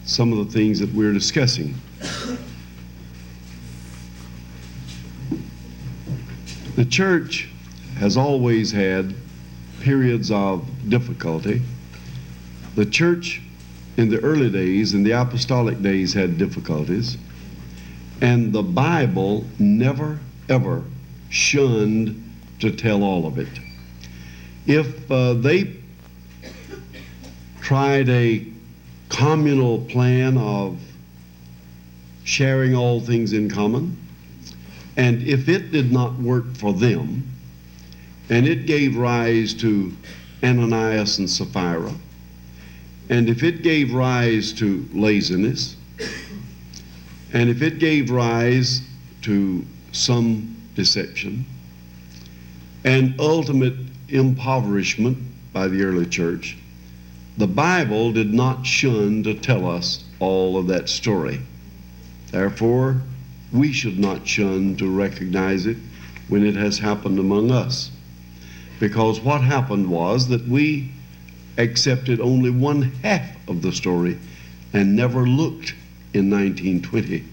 some of the things that we're discussing. The church has always had periods of difficulty. The church in the early days, in the apostolic days, had difficulties, and the Bible never, ever shunned to tell all of it. If they tried a communal plan of sharing all things in common, and if it did not work for them, and it gave rise to Ananias and Sapphira, and if it gave rise to laziness, and if it gave rise to some deception, and ultimate impoverishment by the early church, the Bible did not shun to tell us all of that story. Therefore, we should not shun to recognize it when it has happened among us. Because what happened was that we accepted only one half of the story and never looked in 1920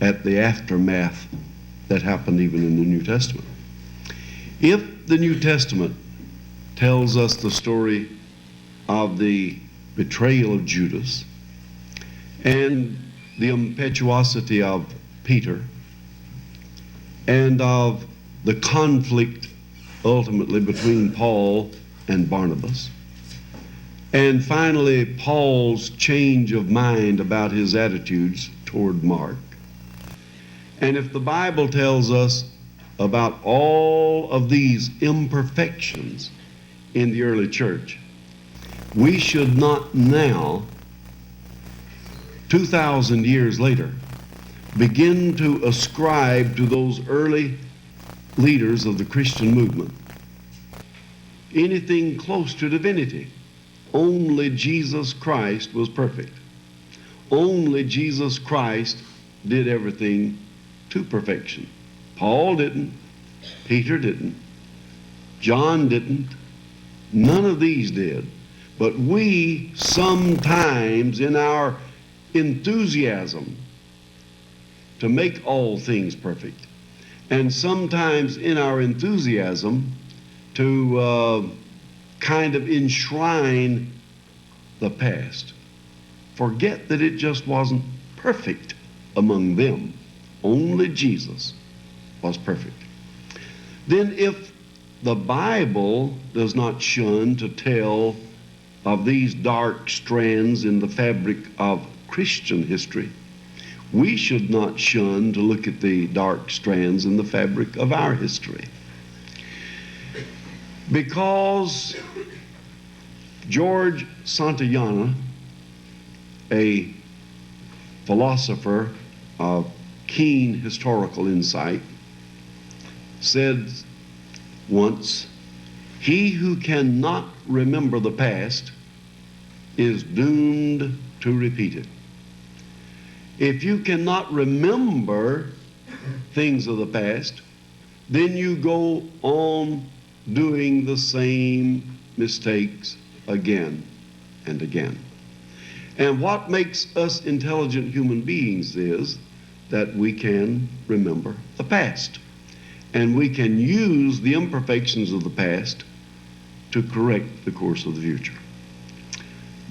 at the aftermath that happened even in the New Testament. If the New Testament tells us the story of the betrayal of Judas and the impetuosity of Peter and of the conflict ultimately between Paul and Barnabas, and finally Paul's change of mind about his attitudes toward Mark, and if the Bible tells us about all of these imperfections in the early church, we should not now, 2,000 years later, begin to ascribe to those early leaders of the Christian movement anything close to divinity. Only Jesus Christ was perfect. Only Jesus Christ did everything to perfection. Paul didn't, Peter didn't, John didn't, none of these did. But we sometimes, in our enthusiasm to make all things perfect, and sometimes in our enthusiasm to kind of enshrine the past, forget that it just wasn't perfect among them. Only Jesus was perfect. Then if the Bible does not shun to tell of these dark strands in the fabric of Christian history, we should not shun to look at the dark strands in the fabric of our history. Because George Santayana, a philosopher of keen historical insight, said once, "He who cannot remember the past is doomed to repeat it." If you cannot remember things of the past, then you go on doing the same mistakes again and again. And what makes us intelligent human beings is that we can remember the past. And we can use the imperfections of the past to correct the course of the future.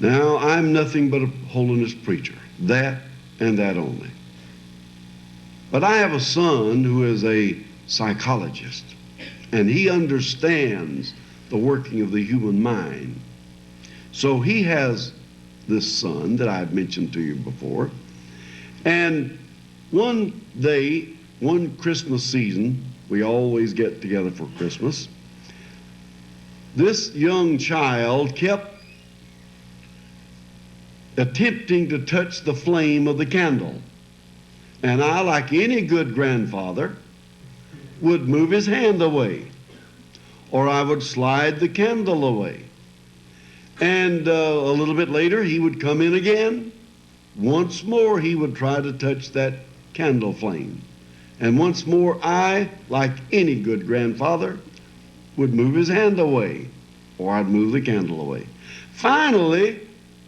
Now, I'm nothing but a holiness preacher, that and that only. But I have a son who is a psychologist, and he understands the working of the human mind. So he has this son that I've mentioned to you before, and one day, one Christmas season, we always get together for Christmas, this young child kept attempting to touch the flame of the candle. And I, like any good grandfather, would move his hand away, or I would slide the candle away. And a little bit later, he would come in again. Once more, he would try to touch that candle flame. And once more, I, like any good grandfather, would move his hand away, or I'd move the candle away. Finally,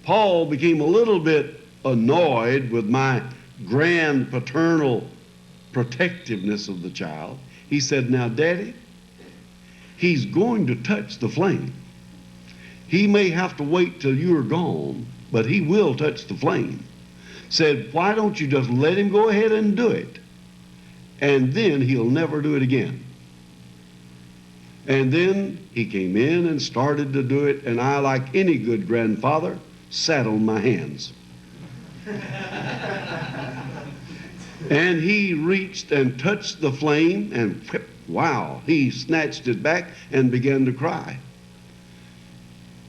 Paul became a little bit annoyed with my grand paternal protectiveness of the child, he said, "Now, Daddy, he's going to touch the flame. He may have to wait till you're gone, but he will touch the flame." Said, "Why don't you just let him go ahead and do it? And then he'll never do it again." And then he came in and started to do it, and I, like any good grandfather, sat on my hands. And he reached and touched the flame, and wow, he snatched it back and began to cry.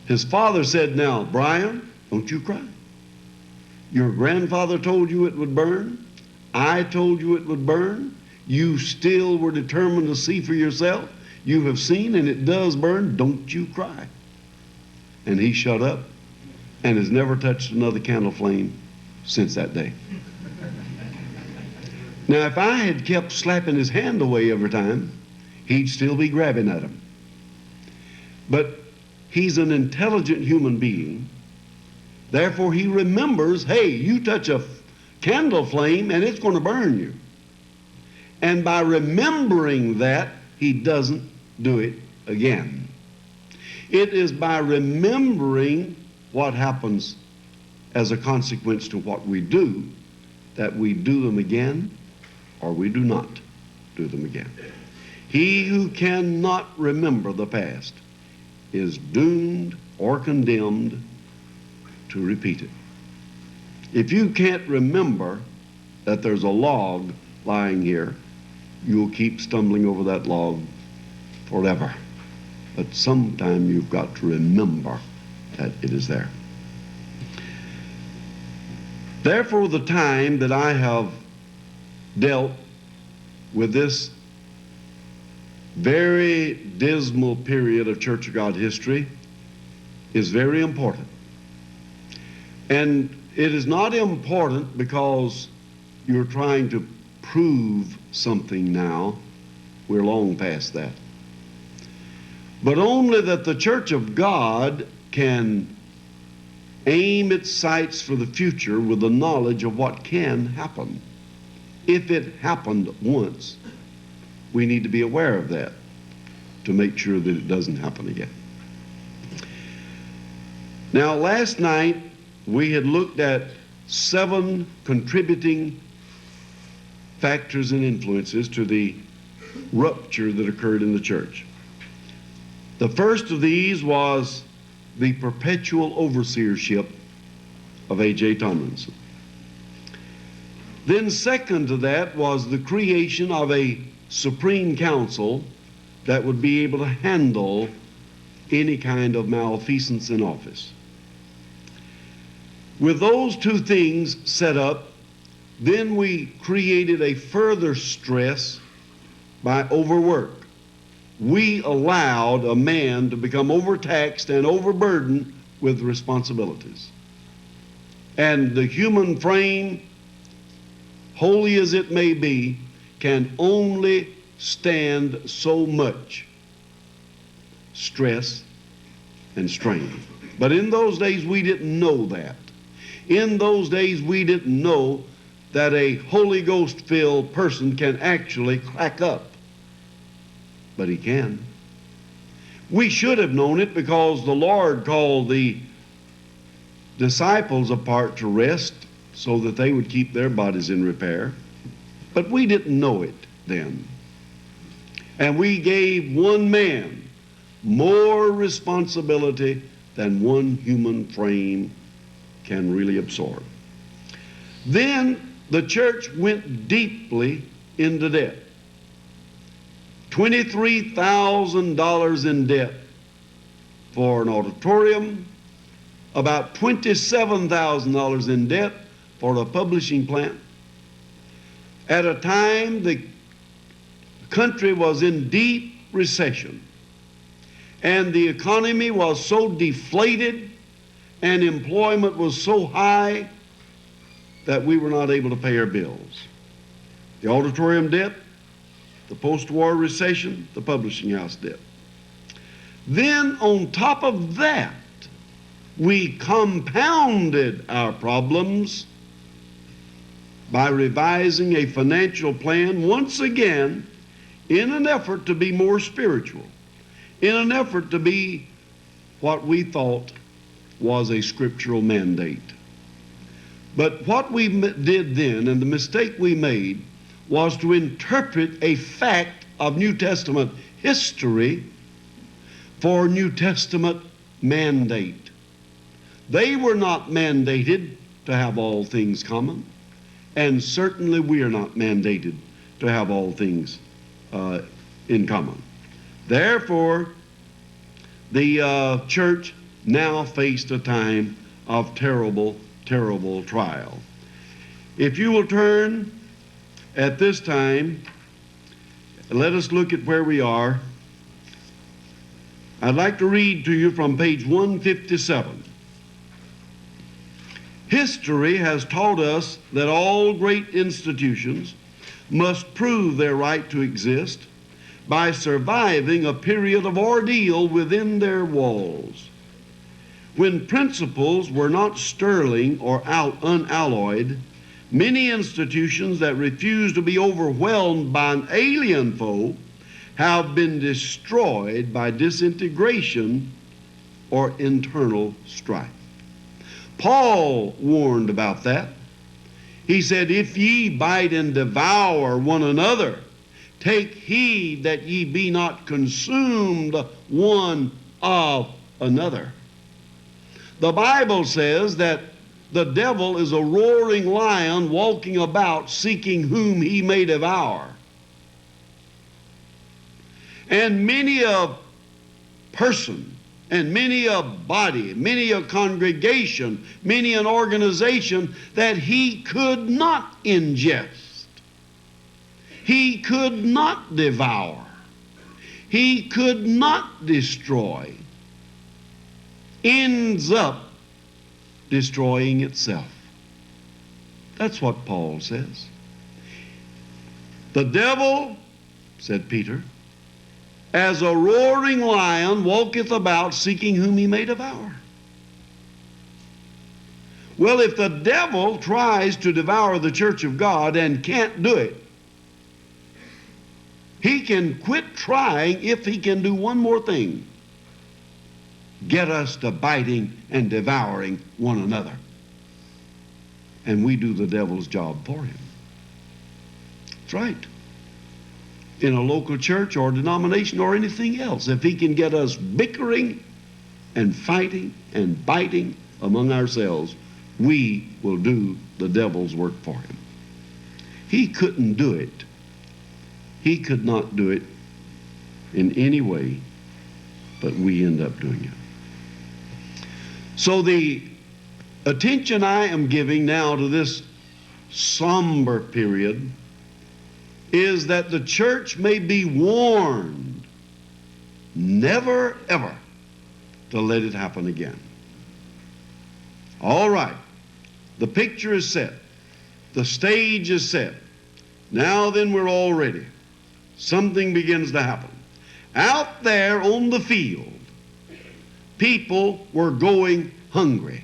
His father said, "Now, Brian, don't you cry. Your grandfather told you it would burn. I told you it would burn. You still were determined to see for yourself. You have seen, and it does burn. Don't you cry." And he shut up and has never touched another candle flame since that day. Now, if I had kept slapping his hand away every time, he'd still be grabbing at him. But he's an intelligent human being. Therefore, he remembers, hey, you touch a candle flame and it's going to burn you. And by remembering that, he doesn't do it again. It is by remembering what happens as a consequence to what we do that we do them again, or we do not do them again. He who cannot remember the past is doomed or condemned to repeat it. If you can't remember that there's a log lying here, you'll keep stumbling over that log forever. But sometime you've got to remember that it is there. Therefore, the time that I have dealt with this very dismal period of Church of God history is very important. And it is not important because you're trying to prove something now. We're long past that. But only that the Church of God can aim its sights for the future with the knowledge of what can happen. If it happened once, we need to be aware of that to make sure that it doesn't happen again. Now, last night we had looked at 7 contributing factors and influences to the rupture that occurred in the church. The first of these was the perpetual overseership of A.J. Tomlinson. Then second to that was the creation of a supreme council that would be able to handle any kind of malfeasance in office. With those 2 things set up, then we created a further stress by overwork. We allowed a man to become overtaxed and overburdened with responsibilities. And the human frame, holy as it may be, can only stand so much stress and strain. But in those days we didn't know that. In those days we didn't know that a Holy Ghost-filled person can actually crack up. But he can. We should have known it because the Lord called the disciples apart to rest so that they would keep their bodies in repair. But we didn't know it then. And we gave one man more responsibility than one human frame can really absorb. Then the church went deeply into debt. $23,000 in debt for an auditorium, about $27,000 in debt for a publishing plant. At a time the country was in deep recession and the economy was so deflated and employment was so high that we were not able to pay our bills. The auditorium debt, the post-war recession, the publishing house debt. Then on top of that, we compounded our problems by revising a financial plan once again in an effort to be more spiritual, in an effort to be what we thought was a scriptural mandate. But what we did then, and the mistake we made, was to interpret a fact of New Testament history for New Testament mandate. They were not mandated to have all things common, and certainly we are not mandated to have all things in common. Therefore, the church now faced a time of terrible, terrible trial. If you will turn at this time, let us look at where we are. I'd like to read to you from page 157. History has taught us that all great institutions must prove their right to exist by surviving a period of ordeal within their walls. When principles were not sterling or unalloyed, many institutions that refuse to be overwhelmed by an alien foe have been destroyed by disintegration or internal strife. Paul warned about that. He said, if ye bite and devour one another, take heed that ye be not consumed one of another. The Bible says that the devil is a roaring lion walking about seeking whom he may devour. And many a person, and many a body, many a congregation, many an organization that he could not ingest, he could not devour, he could not destroy, ends up destroying itself. That's what Paul says. The devil, said Peter, as a roaring lion walketh about seeking whom he may devour. Well, if the devil tries to devour the church of God and can't do it, he can quit trying if he can do one more thing: get us to biting and devouring one another. And we do the devil's job for him. That's right. In a local church or denomination or anything else, if he can get us bickering and fighting and biting among ourselves, we will do the devil's work for him. He couldn't do it. He could not do it in any way, but we end up doing it. So the attention I am giving now to this somber period is that the church may be warned never ever to let it happen again. All right, the picture is set, the stage is set. Now then, we're all ready. Something begins to happen. Out there on the field, people were going hungry.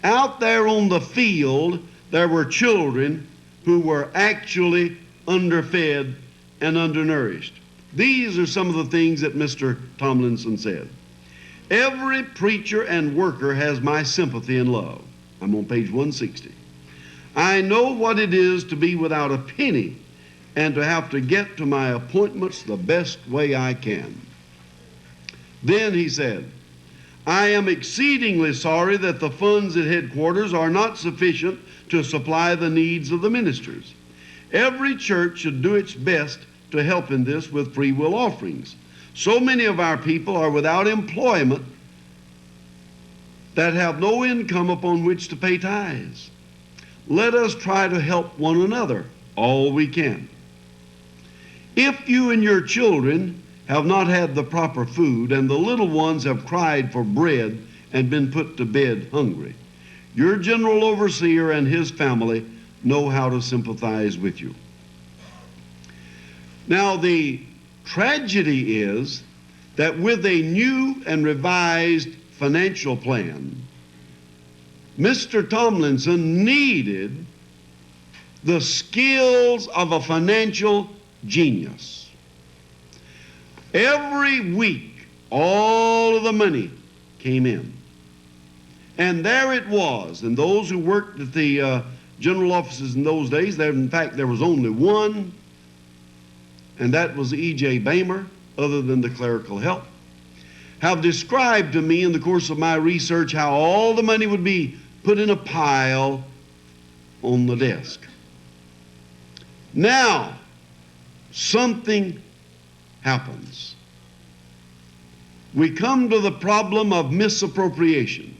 Out there on the field, there were children who were actually underfed and undernourished. These are some of the things that Mr. Tomlinson said. Every preacher and worker has my sympathy and love. I'm on page 160. I know what it is to be without a penny and to have to get to my appointments the best way I can. Then he said, I am exceedingly sorry that the funds at headquarters are not sufficient to supply the needs of the ministers. Every church should do its best to help in this with free will offerings. So many of our people are without employment that have no income upon which to pay tithes. Let us try to help one another all we can. If you and your children have not had the proper food, and the little ones have cried for bread and been put to bed hungry, your general overseer and his family know how to sympathize with you. Now, the tragedy is that with a new and revised financial plan, Mr. Tomlinson needed the skills of a financial genius. Every week, all of the money came in. And there it was. And those who worked at the general offices in those days, in fact, there was only one, and that was E.J. Bamer, other than the clerical help, have described to me in the course of my research how all the money would be put in a pile on the desk. Now, something happens. We come to the problem of misappropriation.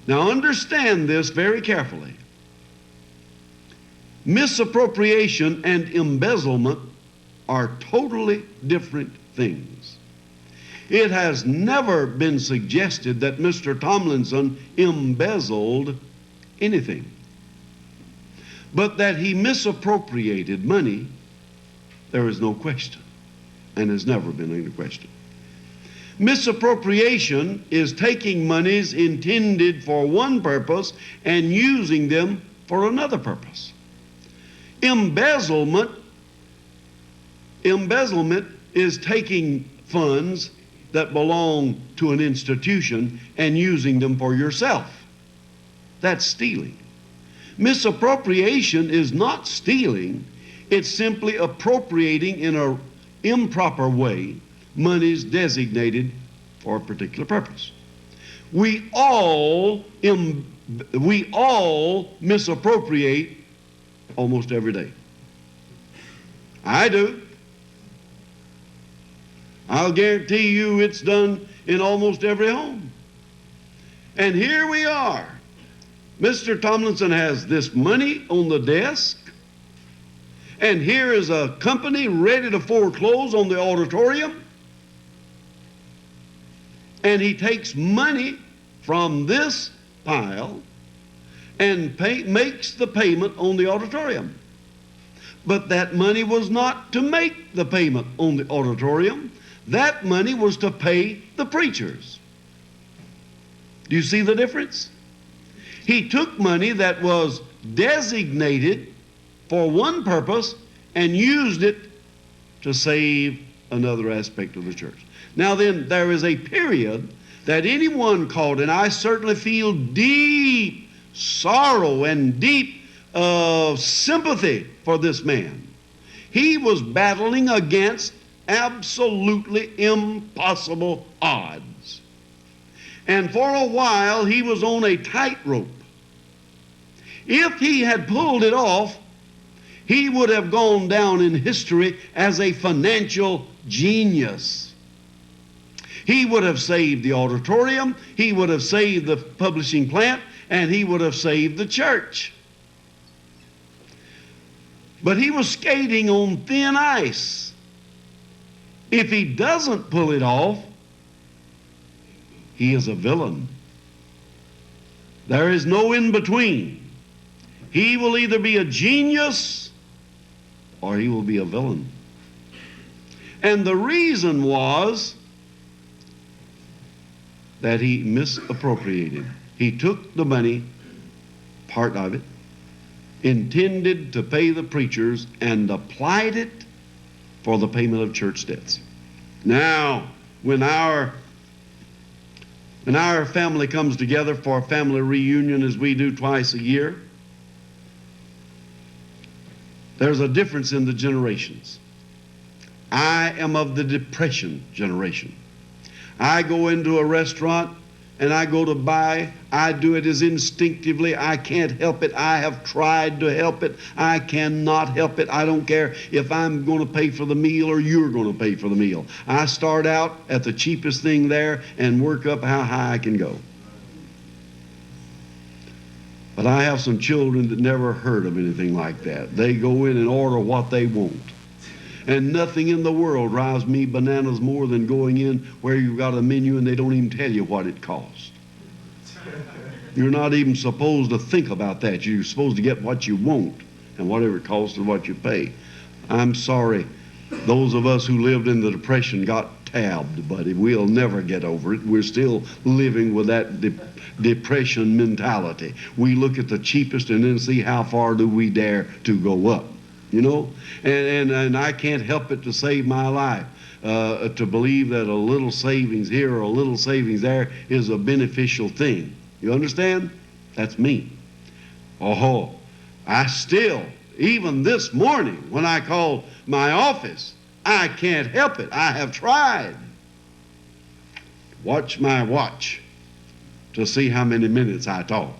Now, understand this very carefully. Misappropriation and embezzlement are totally different things. It has never been suggested that Mr. Tomlinson embezzled anything. But that he misappropriated money, there is no question, and has never been any question. Misappropriation is taking monies intended for one purpose and using them for another purpose. Embezzlement is taking funds that belong to an institution and using them for yourself. That's stealing. Misappropriation is not stealing. It's simply appropriating in an improper way monies designated for a particular purpose. We all misappropriate almost every day. I do. I'll guarantee you it's done in almost every home. And here we are. Mr. Tomlinson has this money on the desk, and here is a company ready to foreclose on the auditorium, and he takes money from this pile and makes the payment on the auditorium. But that money was not to make the payment on the auditorium. That money was to pay the preachers. Do you see the difference? He took money that was designated for one purpose and used it to save another aspect of the church. Now then, there is a period that anyone caught, and I certainly feel deep sorrow and deep sympathy for this man. He was battling against absolutely impossible odds. And for a while, he was on a tightrope. If he had pulled it off, he would have gone down in history as a financial genius. He would have saved the auditorium, he would have saved the publishing plant, and he would have saved the church. But he was skating on thin ice. If he doesn't pull it off, he is a villain. There is no in between. He will either be a genius or he will be a villain. And the reason was that he misappropriated. He took the money, part of it, intended to pay the preachers, and applied it for the payment of church debts. Now, when our family comes together for a family reunion, as we do twice a year, there's a difference in the generations. I am of the Depression generation. I go into a restaurant and I go to buy. I do it as instinctively. I can't help it. I have tried to help it. I cannot help it. I don't care if I'm going to pay for the meal or you're going to pay for the meal. I start out at the cheapest thing there and work up how high I can go. But I have some children that never heard of anything like that. They go in and order what they want. And nothing in the world drives me bananas more than going in where you've got a menu and they don't even tell you what it costs. You're not even supposed to think about that. You're supposed to get what you want, and whatever it costs is what you pay. I'm sorry. Those of us who lived in the Depression got tabbed, buddy. We'll never get over it. We're still living with that depression mentality. We look at the cheapest and then see how far do we dare to go up, you know? And I can't help it to save my life, to believe that a little savings here or a little savings there is a beneficial thing. You understand? That's me. Oh, I still, even this morning when I called my office, I can't help it. I have tried. Watch my watch to see how many minutes I talk.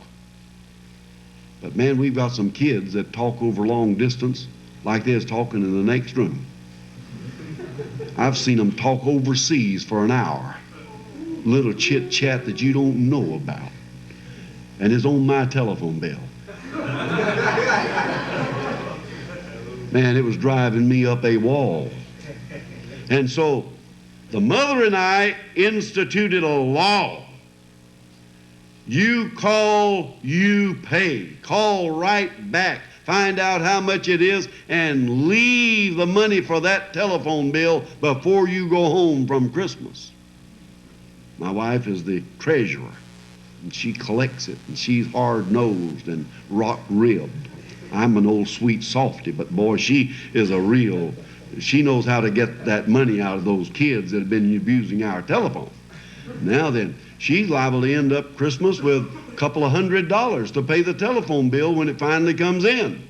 But man, we've got some kids that talk over long distance like they're talking in the next room. I've seen them talk overseas for an hour. Little chit chat that you don't know about. And it's on my telephone bill. Man, it was driving me up a wall. And so the mother and I instituted a law. You call, you pay. Call right back. Find out how much it is and leave the money for that telephone bill before you go home from Christmas. My wife is the treasurer, and she collects it, and she's hard-nosed and rock-ribbed. I'm an old sweet softy, but boy, she is a real, she knows how to get that money out of those kids that have been abusing our telephone. Now then, she's liable to end up Christmas with a couple of $100 to pay the telephone bill when it finally comes in.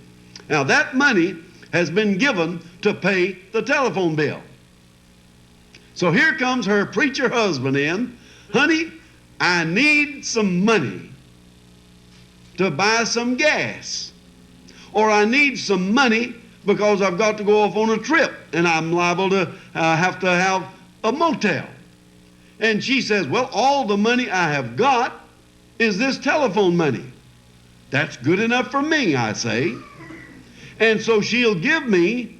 Now that money has been given to pay the telephone bill. So here comes her preacher husband in. Honey, I need some money to buy some gas. Or I need some money because I've got to go off on a trip and I'm liable to have a motel. And she says, well, all the money I have got is this telephone money. That's good enough for me, I say. And so she'll give me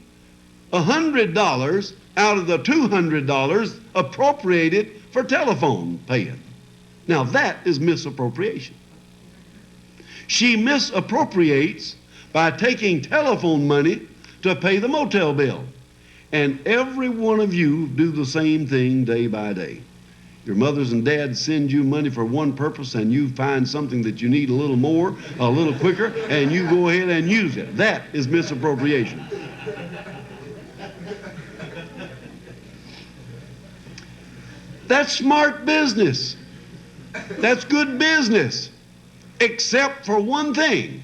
$100 out of the $200 appropriated for telephone paying. Now that is misappropriation. She misappropriates by taking telephone money to pay the motel bill. And every one of you do the same thing day by day. Your mothers and dads send you money for one purpose and you find something that you need a little more, a little quicker, and you go ahead and use it. That is misappropriation. That's smart business. That's good business. Except for one thing.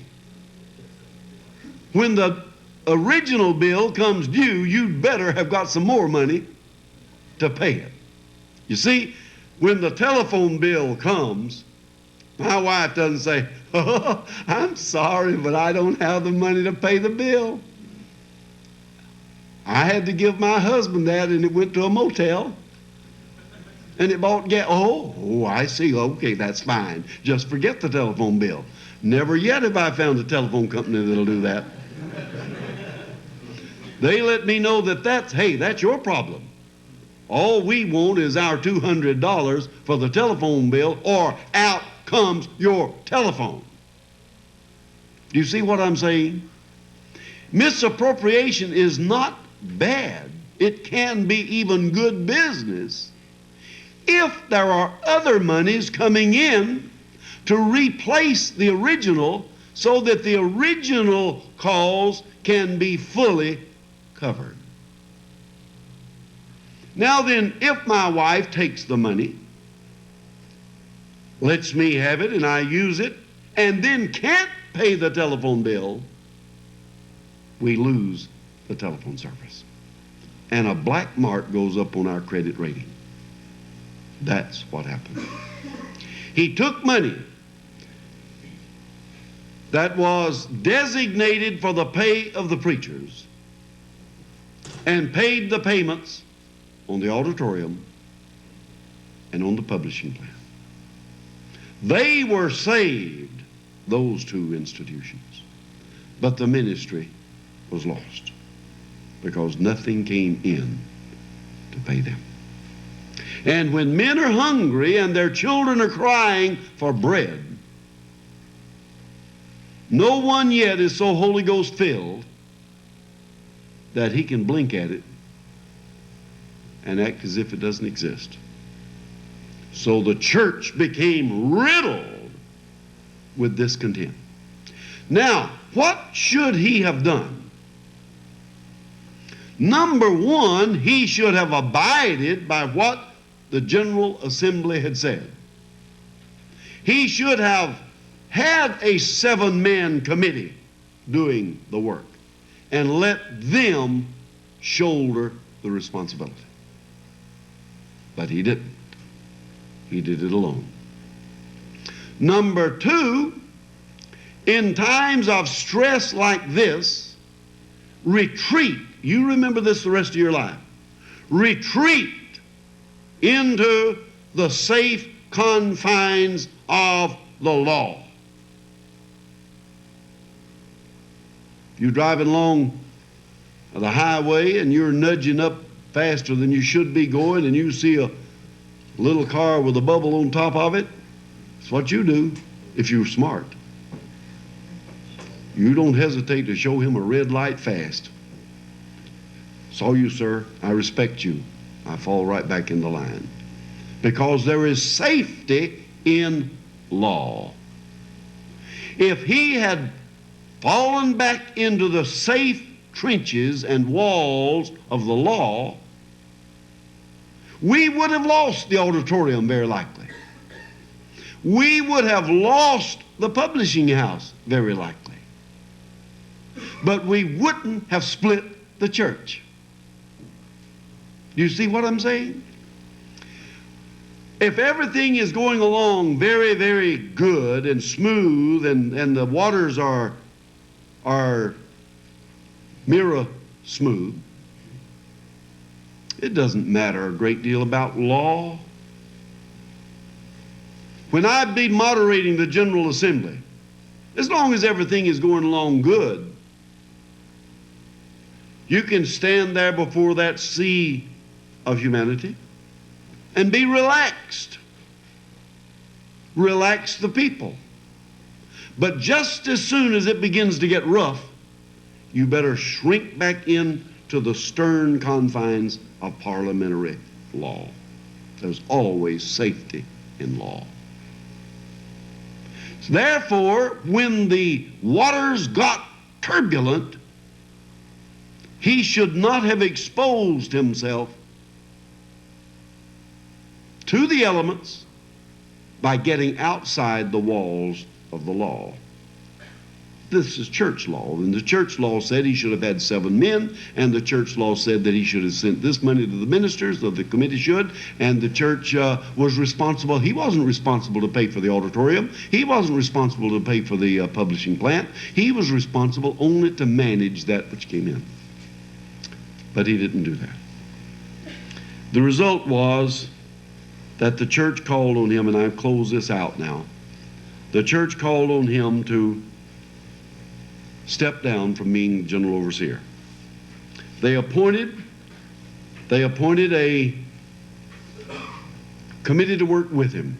When the original bill comes due, you'd better have got some more money to pay it. You see, when the telephone bill comes, my wife doesn't say, oh, I'm sorry, but I don't have the money to pay the bill. I had to give my husband that, and it went to a motel. And it bought gas. Oh, I see. Okay, that's fine. Just forget the telephone bill. Never yet have I found a telephone company that'll do that. They let me know that that's your problem. All we want is our $200 for the telephone bill, or out comes your telephone. Do you see what I'm saying? Misappropriation is not bad. It can be even good business if there are other monies coming in to replace the original so that the original cause can be fully covered. Now then, if my wife takes the money, lets me have it and I use it, and then can't pay the telephone bill, we lose the telephone service. And a black mark goes up on our credit rating. That's what happened. He took money that was designated for the pay of the preachers and paid the payments on the auditorium and on the publishing plan. They were saved, those two institutions, but the ministry was lost because nothing came in to pay them. And when men are hungry and their children are crying for bread, no one yet is so Holy Ghost filled that he can blink at it and act as if it doesn't exist. So the church became riddled with discontent. Now, what should he have done? Number one, he should have abided by what the General Assembly had said. He should have had a 7-man committee doing the work and let them shoulder the responsibility. But he didn't. He did it alone. Number two, in times of stress like this, retreat. You remember this the rest of your life. Retreat into the safe confines of the law. You're driving along the highway and you're nudging up faster than you should be going, and you see a little car with a bubble on top of it. It's what you do if you're smart. You don't hesitate to show him a red light fast. Saw you, sir. I respect you. I fall right back in the line. Because there is safety in law. If he had fallen back into the safe trenches and walls of the law, we would have lost the auditorium very likely. We would have lost the publishing house very likely. But we wouldn't have split the church. Do you see what I'm saying? If everything is going along very, very good and smooth, and the waters are mirror smooth, it doesn't matter a great deal about law. When I'd be moderating the General Assembly, as long as everything is going along good, you can stand there before that sea of humanity and be relaxed. Relax the people. But just as soon as it begins to get rough, you better shrink back into the stern confines of parliamentary law. There's always safety in law. So therefore, when the waters got turbulent, he should not have exposed himself to the elements by getting outside the walls of the law. This is church law, and the church law said he should have had 7 men, and the church law said that he should have sent this money to the ministers, or the committee should, and the church was responsible. He wasn't responsible to pay for the auditorium. He wasn't responsible to pay for the publishing plant. He was responsible only to manage that which came in. But he didn't do that. The result was that the church called on him, and I've closed this out now. The church called on him to step down from being general overseer. They appointed a committee to work with him.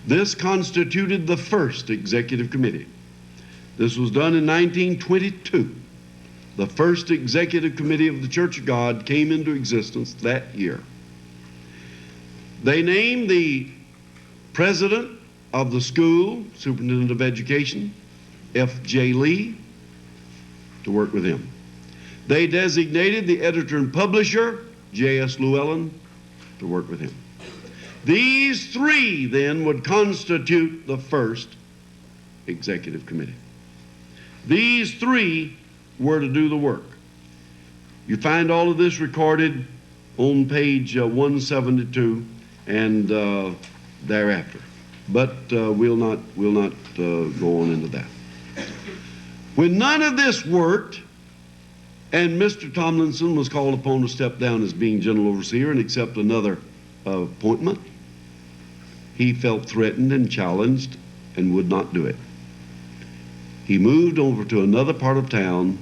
This constituted the first executive committee. This was done in 1922. The first executive committee of the Church of God came into existence that year. They named the president of the school, superintendent of education, F.J. Lee, to work with him. They designated the editor and publisher, J.S. Llewellyn, to work with him. These 3 then would constitute the first executive committee. These 3 were to do the work. You find all of this recorded on page 172 and thereafter. But we'll not go on into that. When none of this worked, and Mr. Tomlinson was called upon to step down as being general overseer and accept another appointment, he felt threatened and challenged and would not do it. He moved over to another part of town,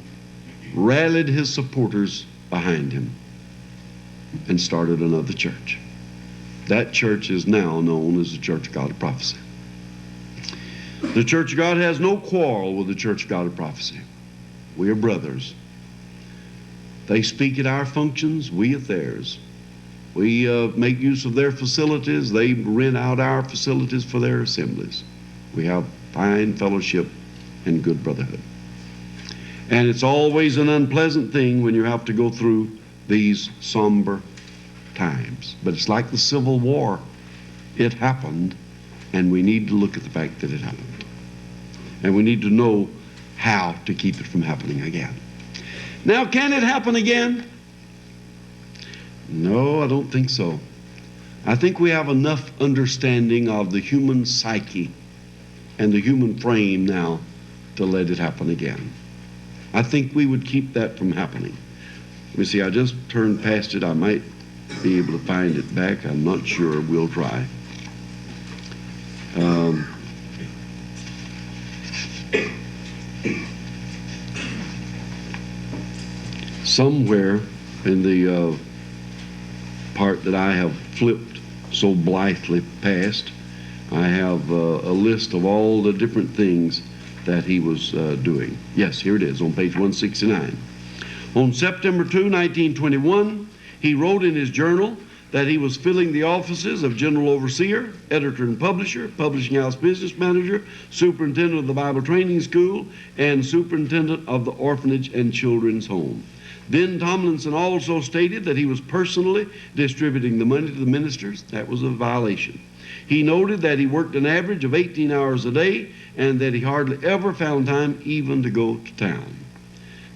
rallied his supporters behind him, and started another church. That church is now known as the Church of God of Prophecy. The Church of God has no quarrel with the Church of God of Prophecy. We are brothers. They speak at our functions, we at theirs. We make use of their facilities. They rent out our facilities for their assemblies. We have fine fellowship and good brotherhood. And it's always an unpleasant thing when you have to go through these somber times. But it's like the Civil War. It happened, and we need to look at the fact that it happened. And we need to know how to keep it from happening again. Now, can it happen again? No, I don't think so. I think we have enough understanding of the human psyche and the human frame now to let it happen again. I think we would keep that from happening. Let me see, I just turned past it. I might be able to find it back. I'm not sure. We'll try. Somewhere in the part that I have flipped so blithely past, I have a list of all the different things that he was doing. Yes, here it is on page 169. On September 2, 1921, he wrote in his journal that he was filling the offices of general overseer, editor and publisher, publishing house business manager, superintendent of the Bible training school, and superintendent of the orphanage and children's home. Then Tomlinson also stated that he was personally distributing the money to the ministers. That was a violation. He noted that he worked an average of 18 hours a day and that he hardly ever found time even to go to town.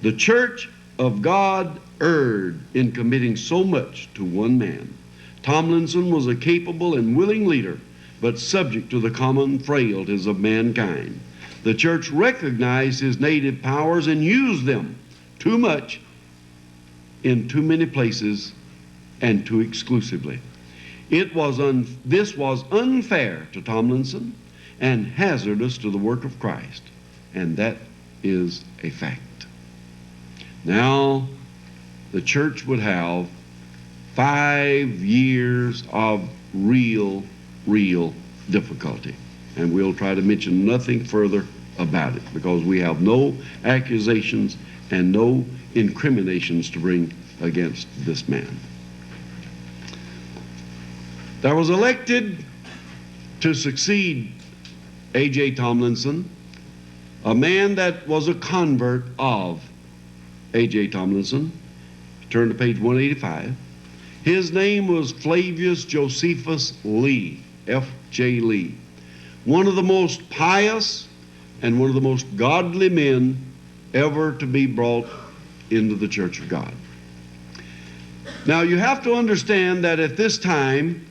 The Church of God erred in committing so much to one man. Tomlinson was a capable and willing leader, but subject to the common frailties of mankind. The church recognized his native powers and used them too much in too many places and too exclusively. This was unfair to Tomlinson and hazardous to the work of Christ, and that is a fact. Now, the church would have 5 years of real difficulty, and we'll try to mention nothing further about it because we have no accusations and no incriminations to bring against this man. There was elected to succeed A.J. Tomlinson a man that was a convert of A.J. Tomlinson. Turn to page 185. His name was Flavius Josephus Lee, F.J. Lee, one of the most pious and one of the most godly men ever to be brought into the Church of God. Now, you have to understand that at this time,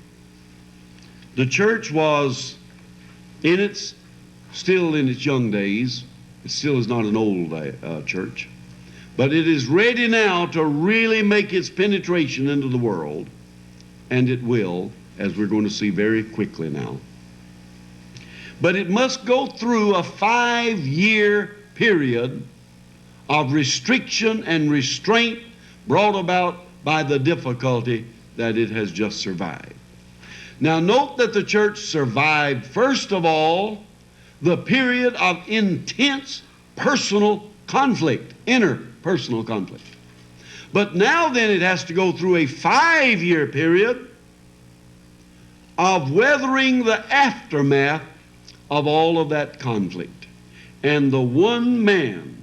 the church was still in its young days. It still is not an old church, but it is ready now to really make its penetration into the world, and it will, as we're going to see very quickly now. But it must go through a 5-year period of restriction and restraint brought about by the difficulty that it has just survived. Now note that the church survived, first of all, the period of intense personal conflict, interpersonal conflict. But now then it has to go through a 5-year period of weathering the aftermath of all of that conflict. And the one man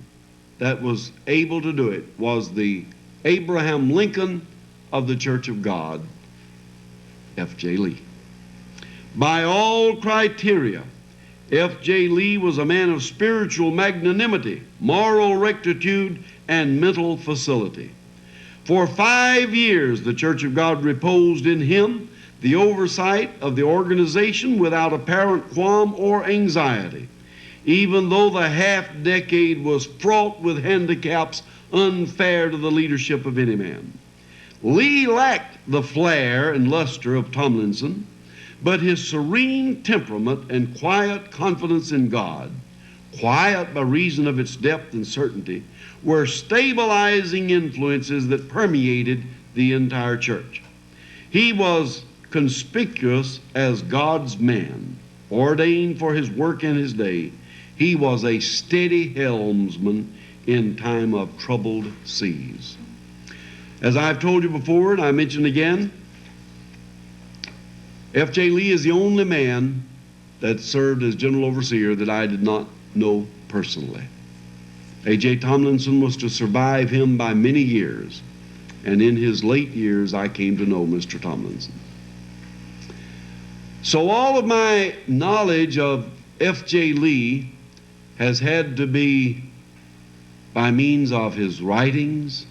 that was able to do it was the Abraham Lincoln of the Church of God, F.J. Lee. By all criteria, F.J. Lee was a man of spiritual magnanimity, moral rectitude, and mental facility. For 5 years, the Church of God reposed in him the oversight of the organization without apparent qualm or anxiety, even though the half-decade was fraught with handicaps unfair to the leadership of any man. Lee lacked the flair and luster of Tomlinson, but his serene temperament and quiet confidence in God, quiet by reason of its depth and certainty, were stabilizing influences that permeated the entire church. He was conspicuous as God's man, ordained for his work in his day. He was a steady helmsman in time of troubled seas. As I've told you before, and I mention again, F.J. Lee is the only man that served as general overseer that I did not know personally. A.J. Tomlinson was to survive him by many years, and in his late years I came to know Mr. Tomlinson. So all of my knowledge of F.J. Lee has had to be by means of his writings,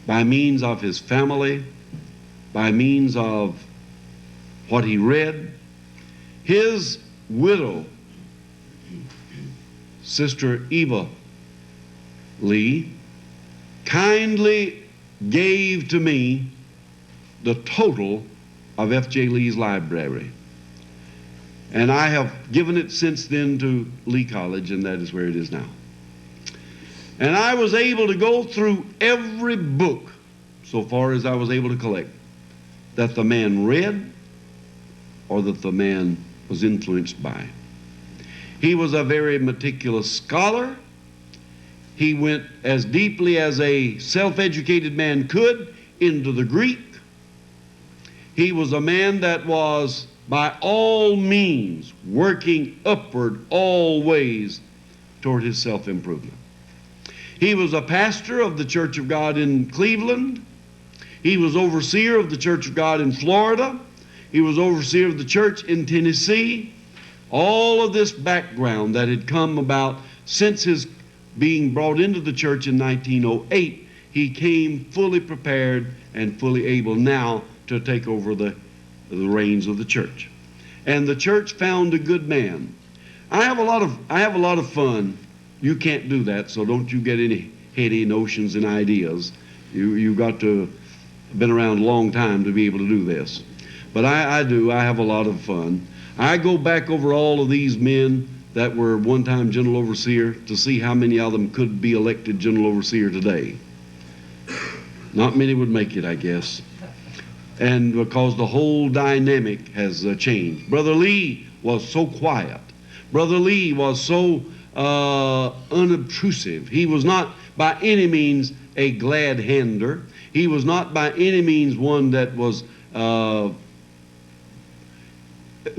by means of his family, by means of what he read. His widow, Sister Eva Lee, kindly gave to me the total of F.J. Lee's library. And I have given it since then to Lee College, and that is where it is now. And I was able to go through every book, so far as I was able to collect, that the man read or that the man was influenced by. He was a very meticulous scholar. He went as deeply as a self-educated man could into the Greek. He was a man that was by all means working upward always toward his self-improvement. He was a pastor of the Church of God in Cleveland. He was overseer of the Church of God in Florida. He was overseer of the church in Tennessee. All of this background that had come about since his being brought into the church in 1908, he came fully prepared and fully able now to take over the reins of the church. And the church found a good man. I have a lot of fun. You can't do that, so don't you get any heady notions and ideas. You've got to have been around a long time to be able to do this. But I do. I have a lot of fun. I go back over all of these men that were one time general overseer to see how many of them could be elected general overseer today. Not many would make it, I guess. And because the whole dynamic has changed. Brother Lee was so quiet. Brother Lee was so unobtrusive. He was not by any means a glad hander. He was not by any means one that was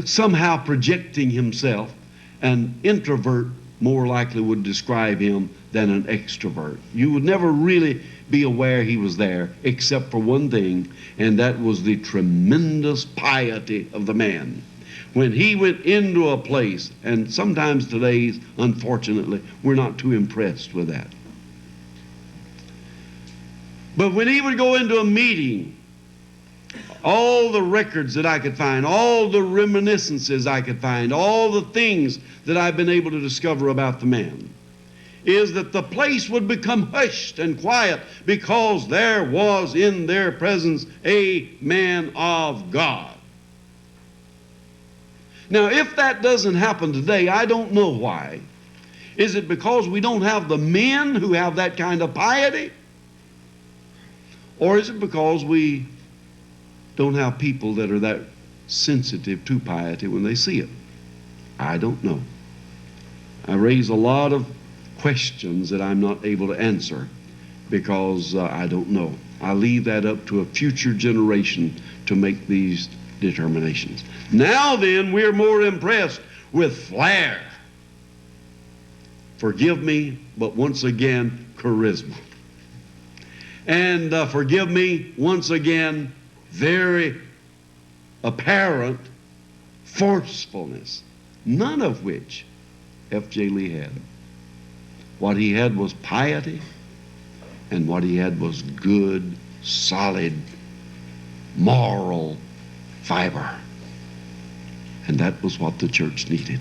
somehow projecting himself. An introvert more likely would describe him than an extrovert. You would never really be aware he was there except for one thing, and that was the tremendous piety of the man. When he went into a place, and sometimes today, unfortunately, we're not too impressed with that. But when he would go into a meeting, all the records that I could find, all the reminiscences I could find, all the things that I've been able to discover about the man, is that the place would become hushed and quiet because there was in their presence a man of God. Now, if that doesn't happen today, I don't know why. Is it because we don't have the men who have that kind of piety? Or is it because we don't have people that are that sensitive to piety when they see it? I don't know. I raise a lot of questions that I'm not able to answer because I don't know. I leave that up to a future generation to make these determinations. Now then, we're more impressed with flair. Forgive me, but once again, charisma. And forgive me, once again, very apparent forcefulness, none of which F.J. Lee had. What he had was piety, and what he had was good, solid, moral fiber. And that was what the church needed.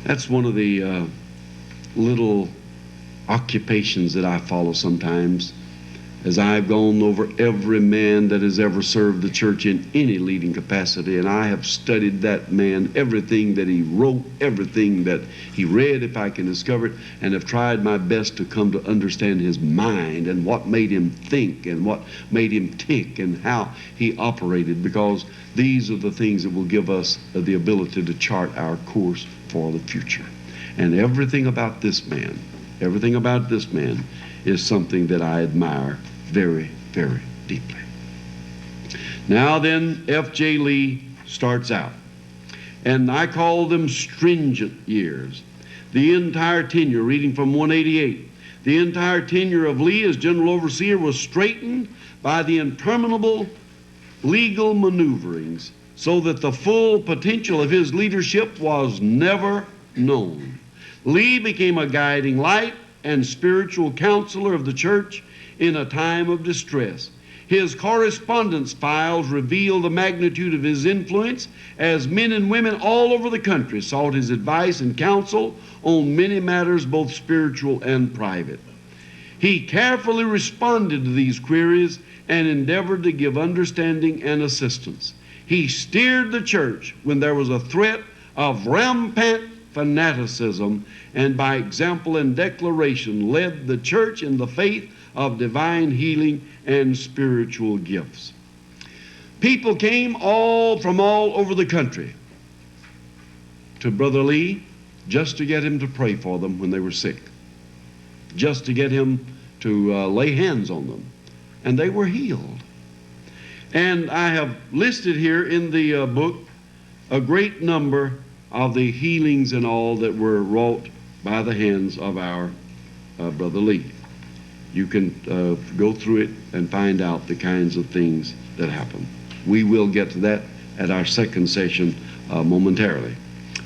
That's one of the little occupations that I follow sometimes as I've gone over every man that has ever served the church in any leading capacity, and I have studied that man, everything that he wrote, everything that he read, if I can discover it, and have tried my best to come to understand his mind and what made him think and what made him tick and how he operated, because these are the things that will give us the ability to chart our course for the future. And everything about this man is something that I admire very, very deeply. Now then, F.J. Lee starts out. And I call them stringent years. The entire tenure, reading from 188, the entire tenure of Lee as general overseer was straightened by the interminable legal maneuverings so that the full potential of his leadership was never known. Lee became a guiding light and spiritual counselor of the church in a time of distress. His correspondence files reveal the magnitude of his influence as men and women all over the country sought his advice and counsel on many matters, both spiritual and private. He carefully responded to these queries and endeavored to give understanding and assistance. He steered the church when there was a threat of rampant fanaticism, and by example and declaration led the church in the faith of divine healing and spiritual gifts. People came from all over the country to Brother Lee just to get him to pray for them when they were sick, just to get him to lay hands on them, and they were healed. And I have listed here in the book a great number of the healings and all that were wrought by the hands of our Brother Lee. You can go through it and find out the kinds of things that happen. We will get to that at our second session momentarily.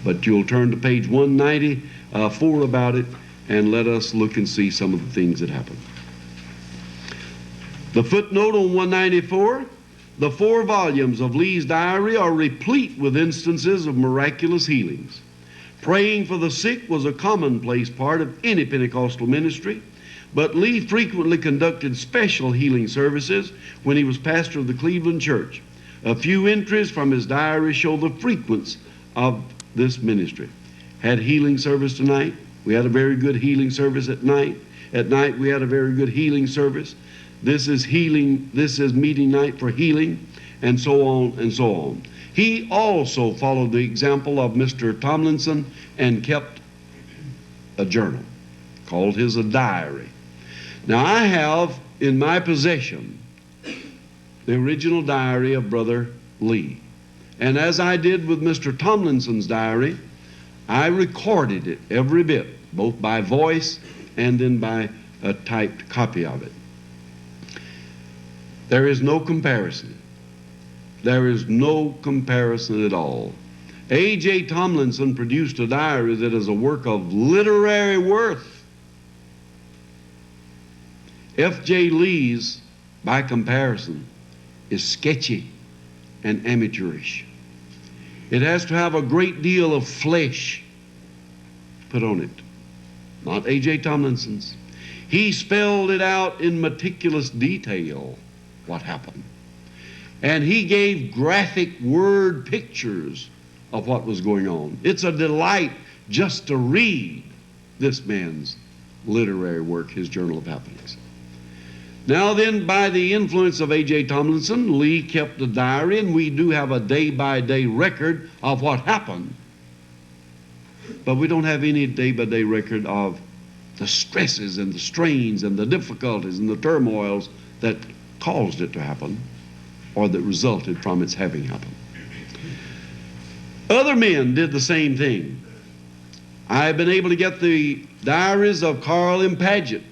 But you'll turn to page 194 about it, and let us look and see some of the things that happened. The footnote on 194, the 4 volumes of Lee's diary are replete with instances of miraculous healings. Praying for the sick was a commonplace part of any Pentecostal ministry, but Lee frequently conducted special healing services when he was pastor of the Cleveland church. A few entries from his diary show the frequency of this ministry. Had healing service tonight. We had a very good healing service at night. At night we had a very good healing service. This is healing, this is meeting night for healing, and so on and so on. He also followed the example of Mr. Tomlinson and kept a journal, called his a diary. Now I have in my possession the original diary of Brother Lee. And as I did with Mr. Tomlinson's diary, I recorded it every bit, both by voice and then by a typed copy of it. There is no comparison. There is no comparison at all. A.J. Tomlinson produced a diary that is a work of literary worth. F.J. Lee's, by comparison, is sketchy and amateurish. It has to have a great deal of flesh put on it. Not A.J. Tomlinson's. He spelled it out in meticulous detail what happened. And he gave graphic word pictures of what was going on. It's a delight just to read this man's literary work, his Journal of Happenings. Now then, by the influence of A.J. Tomlinson, Lee kept a diary, and we do have a day-by-day record of what happened. But we don't have any day-by-day record of the stresses and the strains and the difficulties and the turmoils that caused it to happen or that resulted from its having happened. Other men did the same thing. I've been able to get the diaries of Carl M. Paget,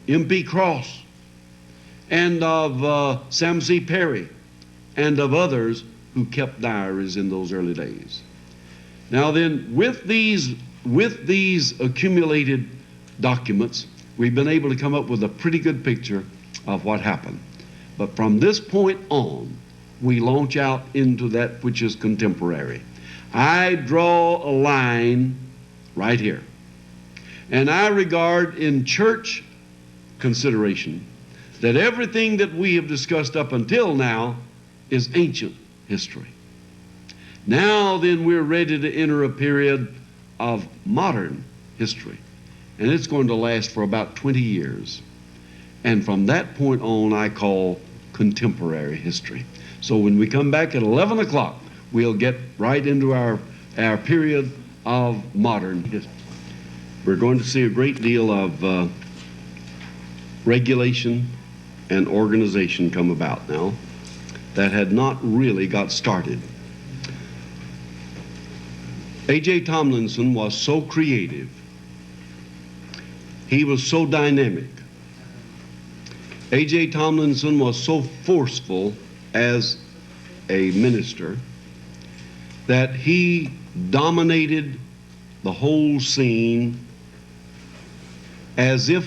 M.P. Cross, and of Sam C. Perry, and of others who kept diaries in those early days. Now then, with these accumulated documents, we've been able to come up with a pretty good picture of what happened. But from this point on, we launch out into that which is contemporary. I draw a line right here. And I regard in church consideration that everything that we have discussed up until now is ancient history. Now then, we're ready to enter a period of modern history, and it's going to last for about 20 years. And from that point on, I call contemporary history. So when we come back at 11 o'clock, we'll get right into our period of modern history. We're going to see a great deal of regulation and organization come about now. that had not really got started. A.J. Tomlinson was so creative. He was so dynamic. A.J. Tomlinson was so forceful as a minister that he dominated the whole scene as if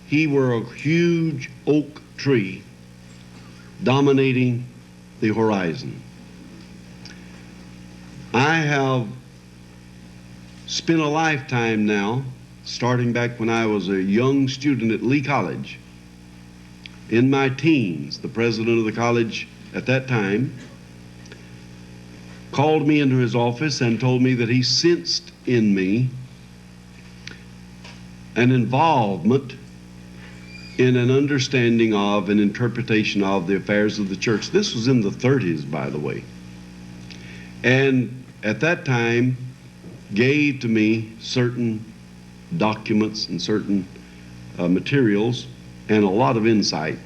he were a huge oak tree dominating the horizon. I have spent a lifetime now, starting back when I was a young student at Lee College. In my teens, the president of the college at that time called me into his office and told me that he sensed in me an involvement in an understanding of, an interpretation of the affairs of the church. This was in the 30s, by the way. And at that time, gave to me certain documents and certain materials and a lot of insight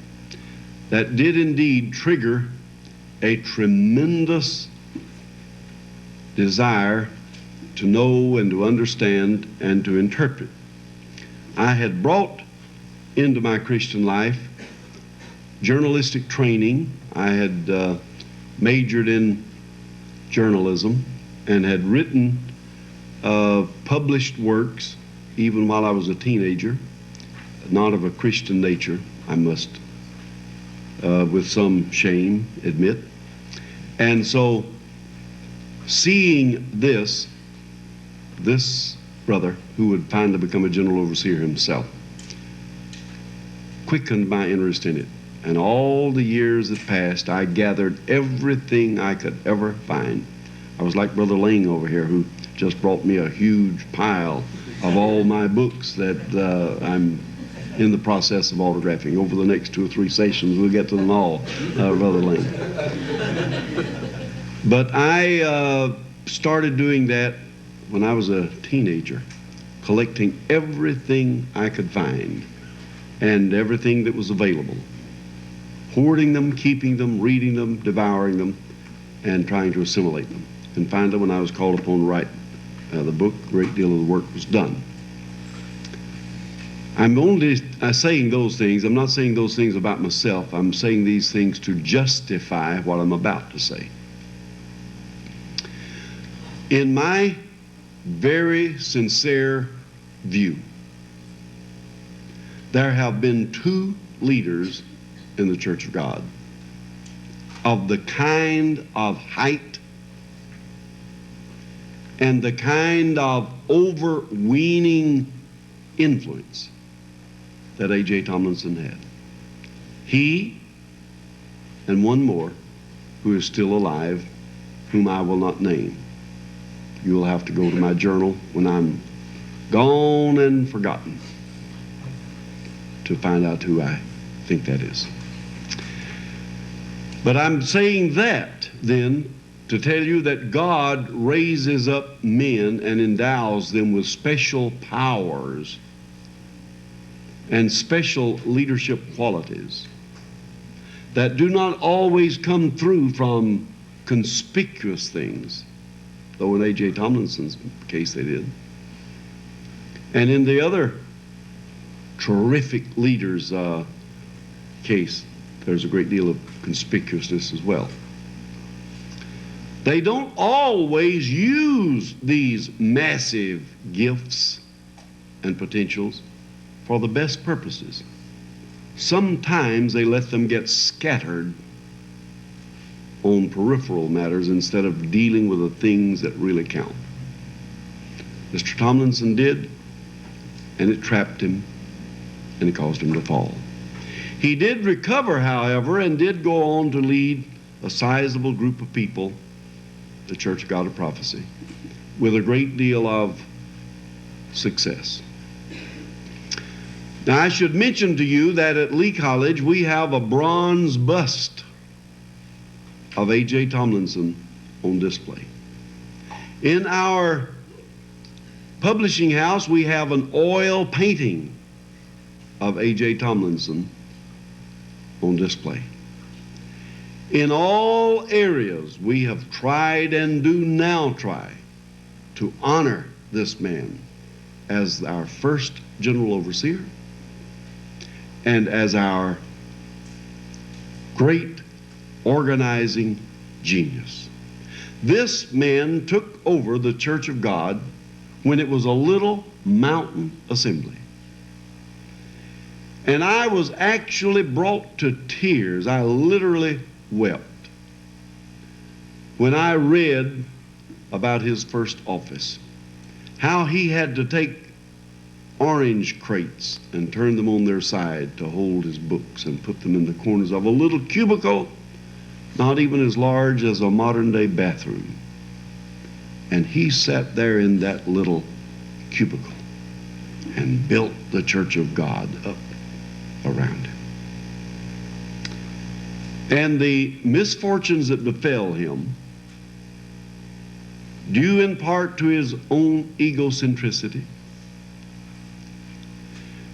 that did indeed trigger a tremendous desire to know and to understand and to interpret. I had brought into my Christian life journalistic training. I had majored in journalism and had written published works even while I was a teenager, not of a Christian nature, I must, with some shame, admit. And so, seeing this brother, who would finally become a general overseer himself, quickened my interest in it. And all the years that passed, I gathered everything I could ever find. I was like Brother Lang over here, who just brought me a huge pile of all my books that I'm in the process of autographing. Over the next 2 or 3 sessions, we'll get to them all, Brother Lang. But I started doing that when I was a teenager, collecting everything I could find and everything that was available, hoarding them, keeping them, reading them, devouring them, and trying to assimilate them. And finally, when I was called upon to write the book, a great deal of the work was done. I'm only saying those things. I'm not saying those things about myself. I'm saying these things to justify what I'm about to say. In my very sincere view, there have been 2 leaders in the Church of God of the kind of height and the kind of overweening influence that A.J. Tomlinson had. He and one more who is still alive, whom I will not name. You will have to go to my journal when I'm gone and forgotten to find out who I think that is. But I'm saying that then to tell you that God raises up men and endows them with special powers and special leadership qualities that do not always come through from conspicuous things, though in A.J. Tomlinson's case they did. And in the other terrific leader's case, there's a great deal of conspicuousness as well. They don't always use these massive gifts and potentials for the best purposes. Sometimes they let them get scattered on peripheral matters instead of dealing with the things that really count. Mr. Tomlinson did, and it trapped him, and it caused him to fall. He did recover, however, and did go on to lead a sizable group of people, the Church of God of Prophecy, with a great deal of success. Now, I should mention to you that at Lee College we have a bronze bust of A.J. Tomlinson on display. In our publishing house we have an oil painting of A.J. Tomlinson on display. In all areas, we have tried and do now try to honor this man as our first general overseer and as our great organizing genius. This man took over the Church of God when it was a little mountain assembly. And I was actually brought to tears. I literally wept when I read about his first office, how he had to take orange crates and turn them on their side to hold his books and put them in the corners of a little cubicle, not even as large as a modern-day bathroom. And he sat there in that little cubicle and built the Church of God up around him. And the misfortunes that befell him, due in part to his own egocentricity,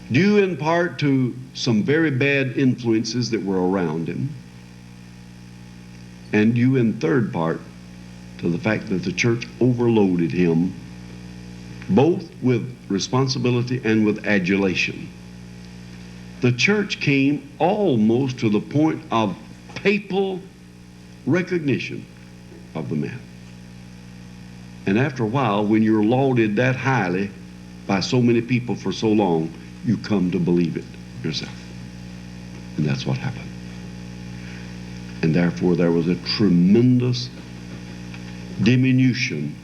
due in part to some very bad influences that were around him, and due in third part to the fact that the church overloaded him both with responsibility and with adulation. The church came almost to the point of papal recognition of the man. And after a while, when you're lauded that highly by so many people for so long, you come to believe it yourself. And that's what happened. And therefore, there was a tremendous diminution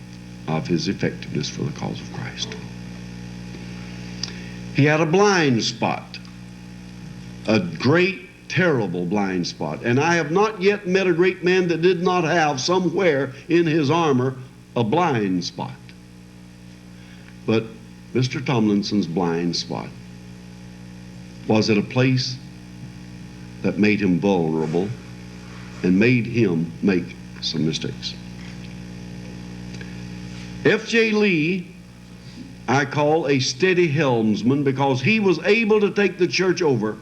of his effectiveness for the cause of Christ. He had a blind spot, a great, terrible blind spot. And I have not yet met a great man that did not have somewhere in his armor a blind spot. But Mr. Tomlinson's blind spot was at a place that made him vulnerable and made him make some mistakes. F.J. Lee I call a steady helmsman, because he was able to take the church over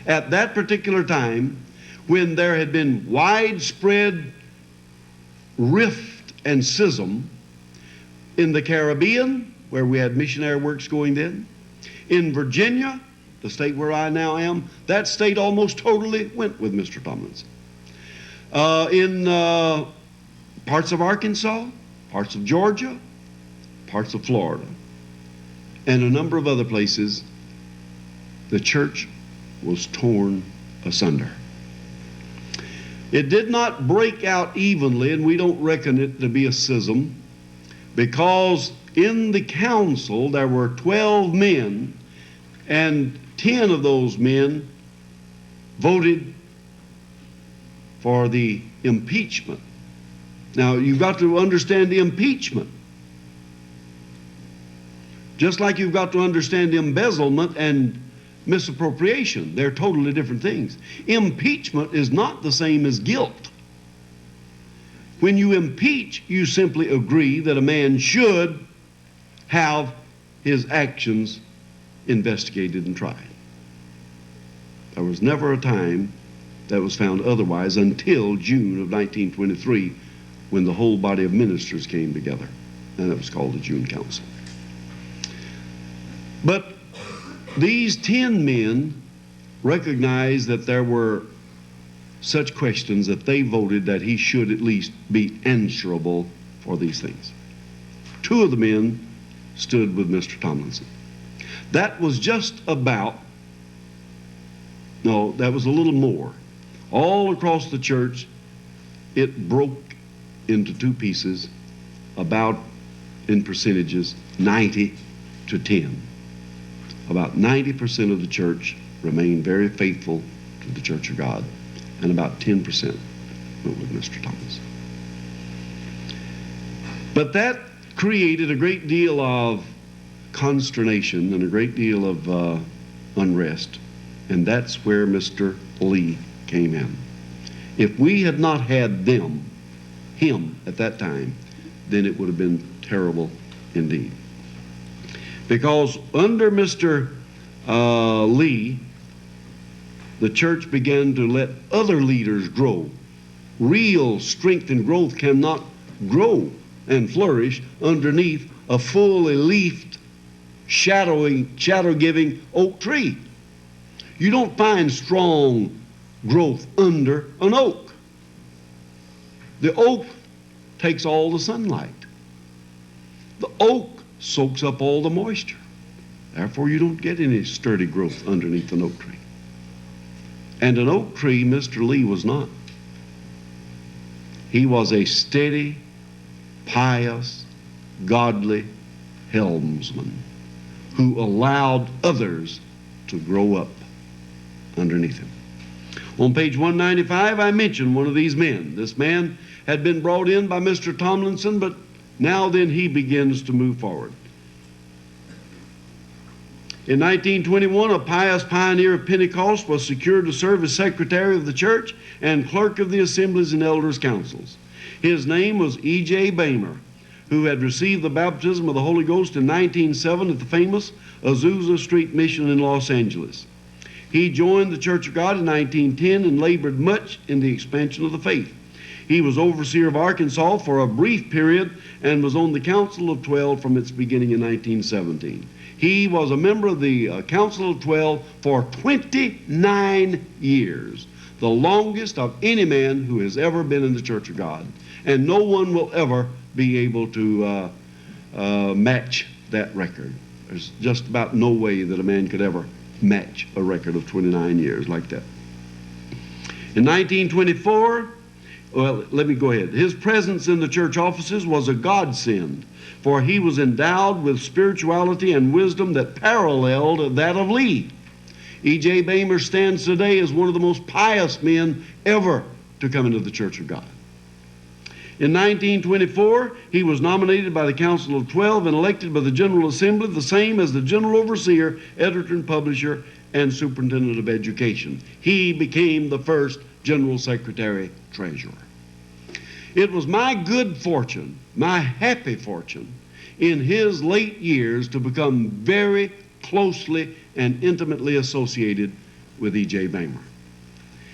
at that particular time when there had been widespread rift and schism in the Caribbean, where we had missionary works going then. In Virginia, the state where I now am, that state almost totally went with Mr. Tomlinson. In parts of Arkansas, parts of Georgia, parts of Florida, and a number of other places, the church was torn asunder. It did not break out evenly, and we don't reckon it to be a schism, because in the council there were 12 men, and 10 of those men voted for the impeachment. Now, you've got to understand the impeachment, just like you've got to understand embezzlement and misappropriation. They're totally different things. Impeachment is not the same as guilt. When you impeach, you simply agree that a man should have his actions investigated and tried. There was never a time that was found otherwise until June of 1923, when the whole body of ministers came together, and it was called the June Council. But these 10 men recognized that there were such questions that they voted that he should at least be answerable for these things. 2 of the men stood with Mr. Tomlinson. That was just about, no, that was a little more. All across the church, it broke into 2 pieces, about, in percentages, 90 to 10. About 90% of the church remained very faithful to the Church of God, and about 10% went with Mr. Thomas. But that created a great deal of consternation and a great deal of unrest, and that's where Mr. Lee came in. If we had not had him at that time, then it would have been terrible indeed. Because under Mr. Lee, the church began to let other leaders grow real strength and growth cannot grow and flourish underneath a fully leafed, shadow-giving oak tree. You don't find strong growth under an oak. The oak takes all the sunlight. The oak soaks up all the moisture. Therefore, you don't get any sturdy growth underneath an oak tree. And an oak tree, Mr. Lee was not. He was a steady, pious, godly helmsman who allowed others to grow up underneath him. On page 195, I mentioned one of these men. This man had been brought in by Mr. Tomlinson, but now then he begins to move forward. In 1921, a pious pioneer of Pentecost was secured to serve as secretary of the church and clerk of the assemblies and elders' councils. His name was E.J. Bamer, who had received the baptism of the Holy Ghost in 1907 at the famous Azusa Street Mission in Los Angeles. He joined the Church of God in 1910 and labored much in the expansion of the faith. He was overseer of Arkansas for a brief period and was on the Council of 12 from its beginning in 1917. He was a member of the Council of 12 for 29 years, the longest of any man who has ever been in the Church of God. And no one will ever be able to match that record. There's just about no way that a man could ever match a record of 29 years like that. In 1924, well, let me go ahead. His presence in the church offices was a godsend, for he was endowed with spirituality and wisdom that paralleled that of Lee. E.J. Bamer stands today as one of the most pious men ever to come into the Church of God. In 1924, he was nominated by the Council of 12 and elected by the General Assembly, the same as the General Overseer, Editor and Publisher, and Superintendent of Education. He became the first General Secretary Treasurer. It was my good fortune, my happy fortune, in his late years to become very closely and intimately associated with E.J. Bamer.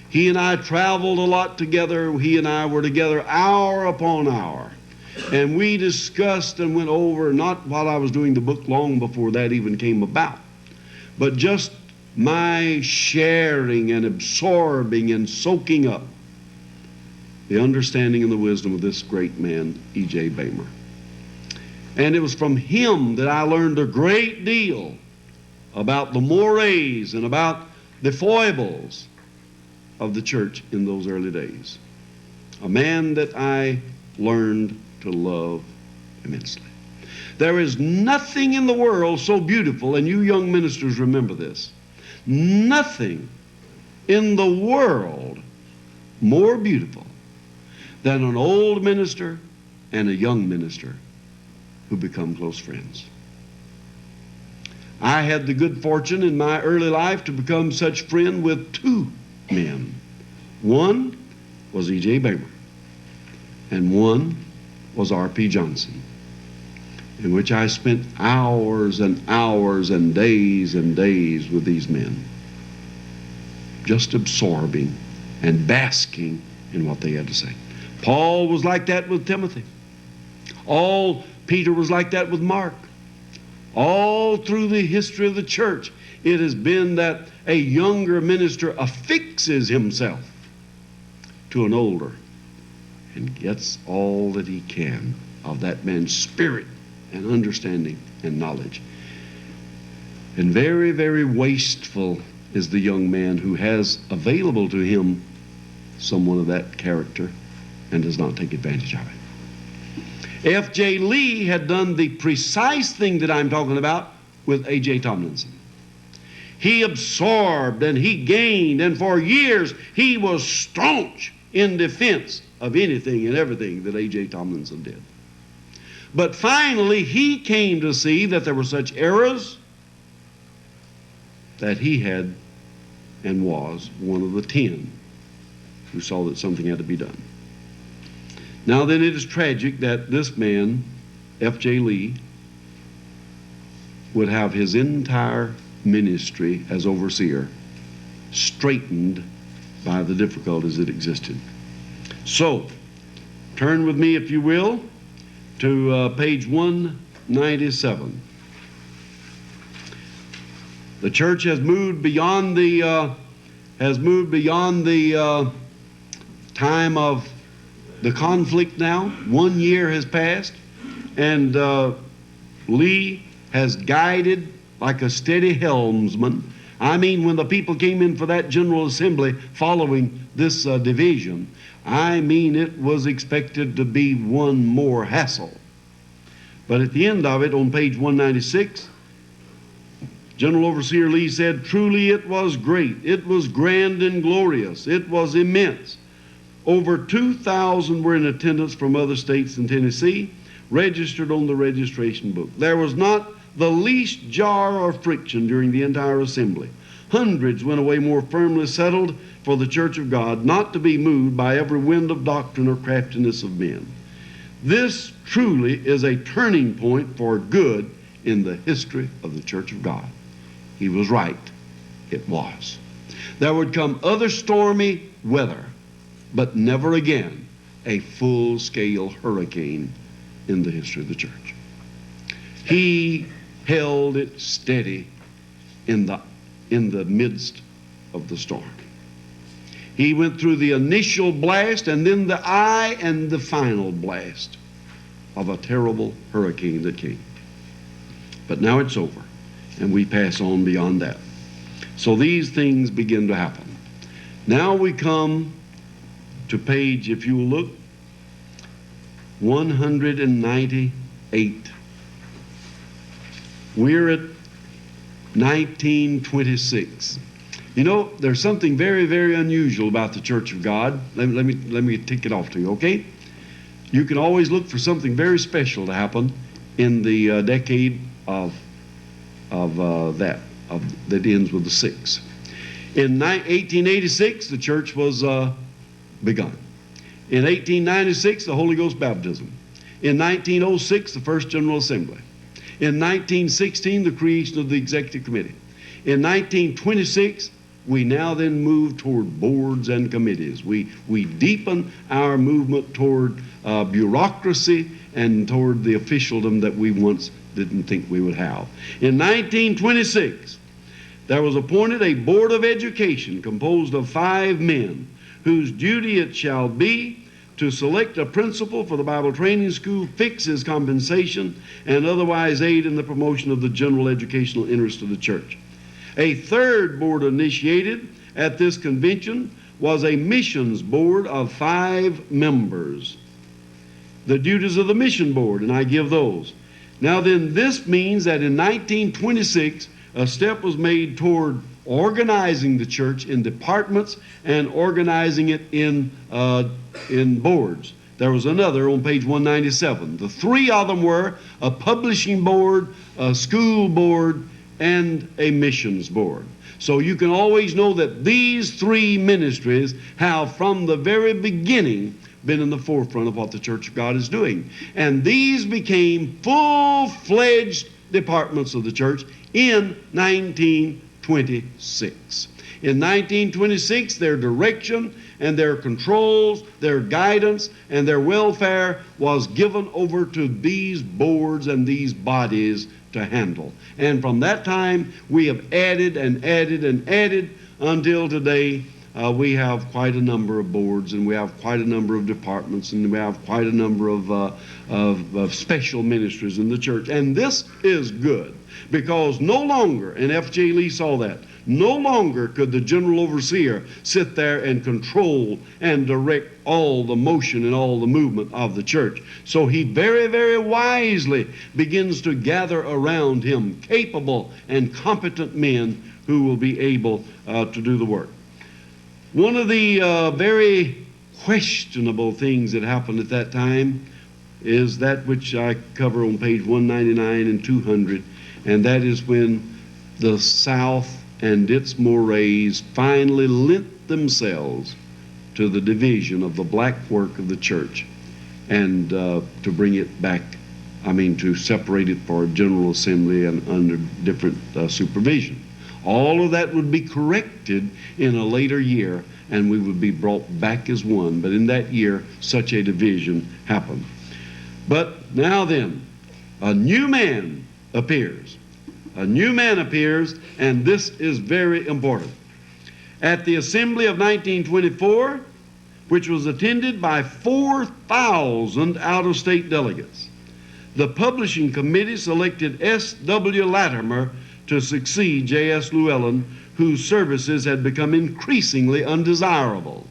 He and I traveled a lot together. He and I were together hour upon hour. And we discussed and went over, not while I was doing the book, long before that even came about, but just my sharing and absorbing and soaking up the understanding and the wisdom of this great man, E.J. Bamer. And it was from him that I learned a great deal about the mores and about the foibles of the church in those early days. A man that I learned to love immensely. There is nothing in the world so beautiful, and you young ministers remember this, nothing in the world more beautiful than an old minister and a young minister who become close friends. I had the good fortune in my early life to become such friend with two men. One was E.J. Bamer, and one was R.P. Johnson, in which I spent hours and hours and days with these men, just absorbing and basking in what they had to say. Paul was like that with Timothy. Peter was like that with Mark. All through the history of the church, it has been that a younger minister affixes himself to an older and gets all that he can of that man's spirit and understanding and knowledge. And very, very wasteful is the young man who has available to him someone of that character and does not take advantage of it. F.J. Lee had done the precise thing that I'm talking about with A.J. Tomlinson. He absorbed and he gained, and for years he was staunch in defense of anything and everything that A.J. Tomlinson did. But finally he came to see that there were such errors that he had and was one of the 10 who saw that something had to be done. Now then, it is tragic that this man, F.J. Lee, would have his entire ministry as overseer straightened by the difficulties that existed. So, turn with me, if you will, to page 197. The church has moved beyond the time of the conflict now. 1 year has passed, and Lee has guided like a steady helmsman. I mean, when the people came in for that General Assembly following this division, I mean, it was expected to be one more hassle. But at the end of it, on page 196, General Overseer Lee said, "Truly it was great. It was grand and glorious. It was immense. Over 2,000 were in attendance from other states in Tennessee, registered on the registration book. There was not the least jar or friction during the entire assembly. Hundreds went away more firmly settled for the Church of God, not to be moved by every wind of doctrine or craftiness of men. This truly is a turning point for good in the history of the Church of God." He was right. It was. There would come other stormy weather, but never again a full-scale hurricane in the history of the church. He held it steady in the midst of the storm. He went through the initial blast and then the eye and the final blast of a terrible hurricane that came. But now it's over, and we pass on beyond that. So these things begin to happen. Now we come to page, if you will look, 198. We're at 1926. You know, there's something very, very unusual about the Church of God. Let me tick it off to you, okay? You can always look for something very special to happen in the decade that ends with the 6. In 1886, the church was begun. In 1896, the Holy Ghost baptism. In 1906, the first General Assembly. In 1916, the creation of the Executive Committee. In 1926, we now then move toward boards and committees. We deepen our movement toward bureaucracy and toward the officialdom that we once didn't think we would have. In 1926, there was appointed a Board of Education composed of 5 men, whose duty it shall be to select a principal for the Bible training school, fix his compensation, and otherwise aid in the promotion of the general educational interest of the church. A third board initiated at this convention was a missions board of 5 members. The duties of the mission board, and I give those. Now then, this means that in 1926, a step was made toward organizing the church in departments and organizing it in boards. There was another on page 197. The 3 of them were a publishing board, a school board, and a missions board. So you can always know that these 3 ministries have from the very beginning been in the forefront of what the Church of God is doing. And these became full-fledged departments of the church in 1926. In 1926, their direction and their controls, their guidance, and their welfare was given over to these boards and these bodies to handle. And from that time, we have added and added and added until today. We have quite a number of boards, and we have quite a number of departments, and we have quite a number of special ministries in the church. And this is good, because no longer, and F.J. Lee saw that, no longer could the general overseer sit there and control and direct all the motion and all the movement of the church. So he very, very wisely begins to gather around him capable and competent men who will be able to do the work. One of the very questionable things that happened at that time is that which I cover on page 199 and 200, and that is when the South and its mores finally lent themselves to the division of the black work of the church and to bring it back, to separate it for a general assembly and under different supervision. All of that would be corrected in a later year and we would be brought back as one. But in that year, such a division happened. But now then, a new man appears. A new man appears, and this is very important. At the Assembly of 1924, which was attended by 4,000 out-of-state delegates, the publishing committee selected S.W. Latimer to succeed J.S. Llewellyn, whose services had become increasingly undesirable.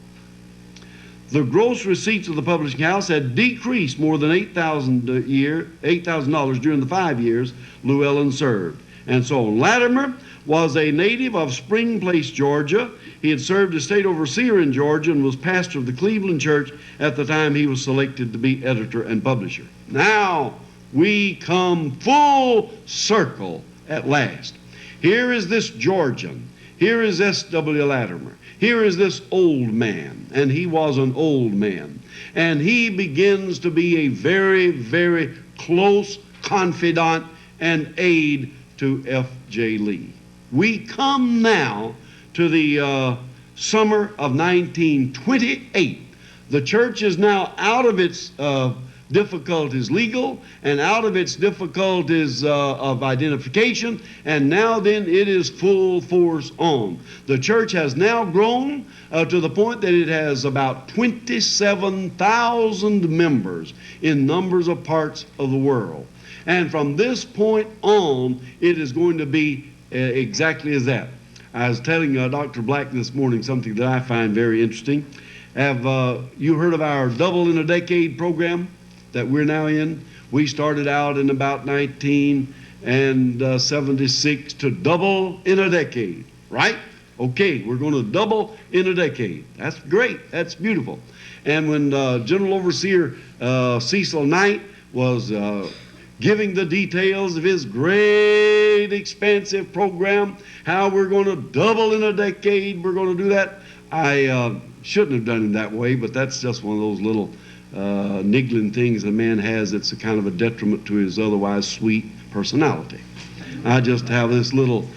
The gross receipts of the publishing house had decreased more than $8,000 during the 5 years Llewellyn served. And so Latimer was a native of Spring Place, Georgia. He had served as state overseer in Georgia and was pastor of the Cleveland church at the time he was selected to be editor and publisher. Now we come full circle at last. Here is this Georgian. Here is S.W. Latimer. Here is this old man, and he was an old man. And he begins to be a very, very close confidant and aide to F.J. Lee. We come now to the summer of 1928. The church is now out of its difficulties legal and out of its difficulties of identification, and now then it is full force on. The church has now grown to the point that it has about 27,000 members in numbers of parts of the world. And from this point on, it is going to be exactly as that. I was telling Dr. Black this morning something that I find very interesting. Have you heard of our Double in a Decade program that we're now in? We started out in about 1976 to double in a decade, right? Okay, we're going to double in a decade. That's great. That's beautiful. And when General Overseer Cecil Knight was giving the details of his great expansive program, how we're going to double in a decade, we're going to do that. I shouldn't have done it that way, but that's just one of those little niggling things a man has that's a kind of a detriment to his otherwise sweet personality. I just have this little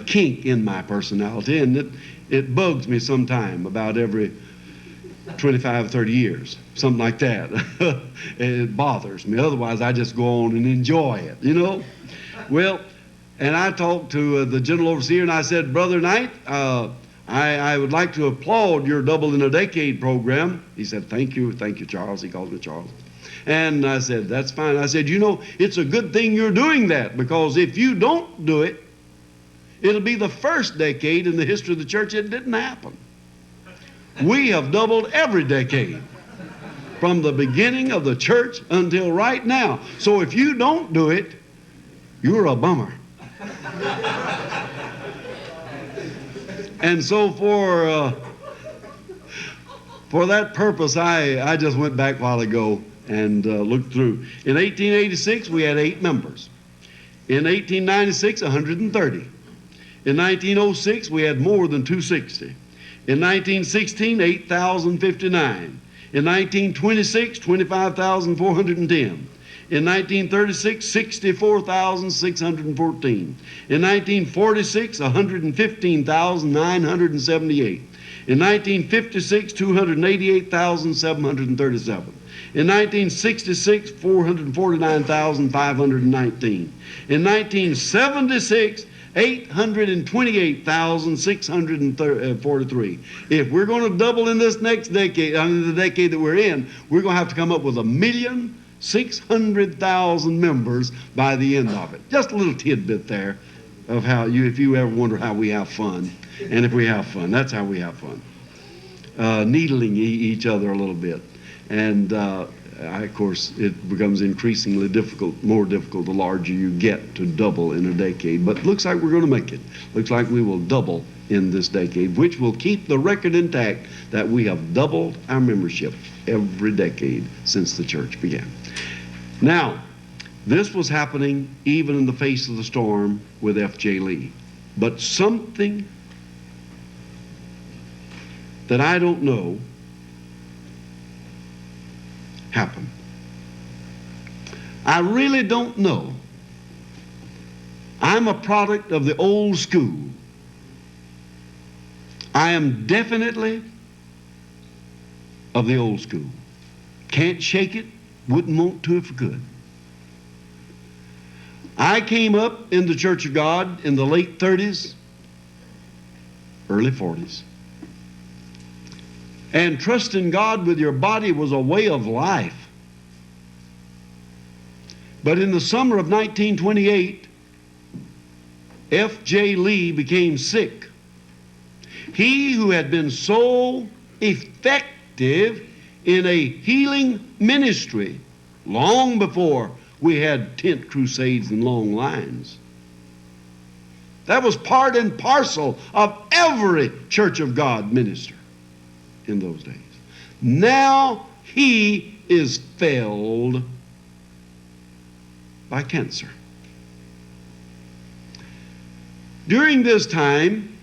kink in my personality, and it bugs me sometime about every 25, 30 years, something like that. It bothers me. Otherwise, I just go on and enjoy it, you know? Well, and I talked to the General Overseer, and I said, Brother Knight, I would like to applaud your Double in a Decade program. He said, thank you, Charles. He calls me Charles. And I said, that's fine. I said, you know, it's a good thing you're doing that, because if you don't do it, it'll be the first decade in the history of the church it didn't happen. We have doubled every decade from the beginning of the church until right now. So if you don't do it, you're a bummer. And so for that purpose, I just went back a while ago and looked through. In 1886, we had 8 members. In 1896, 130. In 1906, we had more than 260. In 1916, 8,059. In 1926, 25,410. In 1936, 64,614. In 1946, 115,978. In 1956, 288,737. In 1966, 449,519. In 1976, 828,643. If we're going to double in this next decade, the decade that we're in, we're going to have to come up with 1,600,000 members by the end of it. Just a little tidbit there of how if you ever wonder how we have fun, and if we have fun, that's how we have fun. Needling each other a little bit. And of course, it becomes increasingly difficult, more difficult the larger you get to double in a decade. But it looks like we're going to make it. Looks like we will double in this decade, which will keep the record intact that we have doubled our membership every decade since the church began. Now, this was happening even in the face of the storm with F.J. Lee. But something that I don't know happened. I really don't know. I'm a product of the old school. I am definitely of the old school. Can't shake it, wouldn't want to if I could. I came up in the Church of God in the late 30s, early 40s. And trusting God with your body was a way of life. But in the summer of 1928, F.J. Lee became sick. He who had been so effective in a healing ministry long before we had tent crusades and long lines. That was part and parcel of every Church of God minister in those days. Now he is felled by cancer. During this time,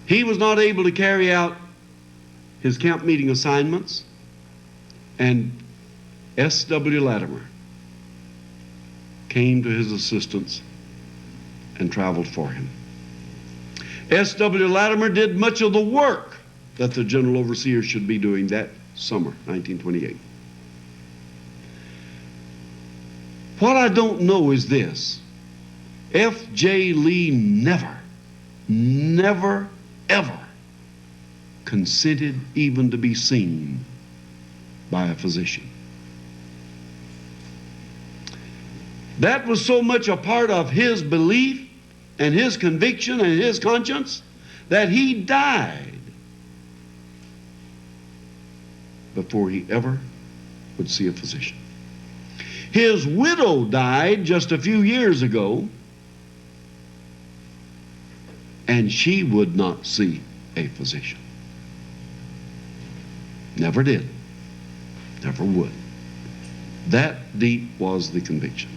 he was not able to carry out his camp meeting assignments, and S.W. Latimer came to his assistance and traveled for him. S.W. Latimer did much of the work that the general overseer should be doing that summer, 1928. What I don't know is this: F.J. Lee never, ever consented even to be seen by a physician. That was so much a part of his belief and his conviction and his conscience that he died before he ever would see a physician. His widow died just a few years ago, and she would not see a physician. Never did. Never would. That deep was the conviction.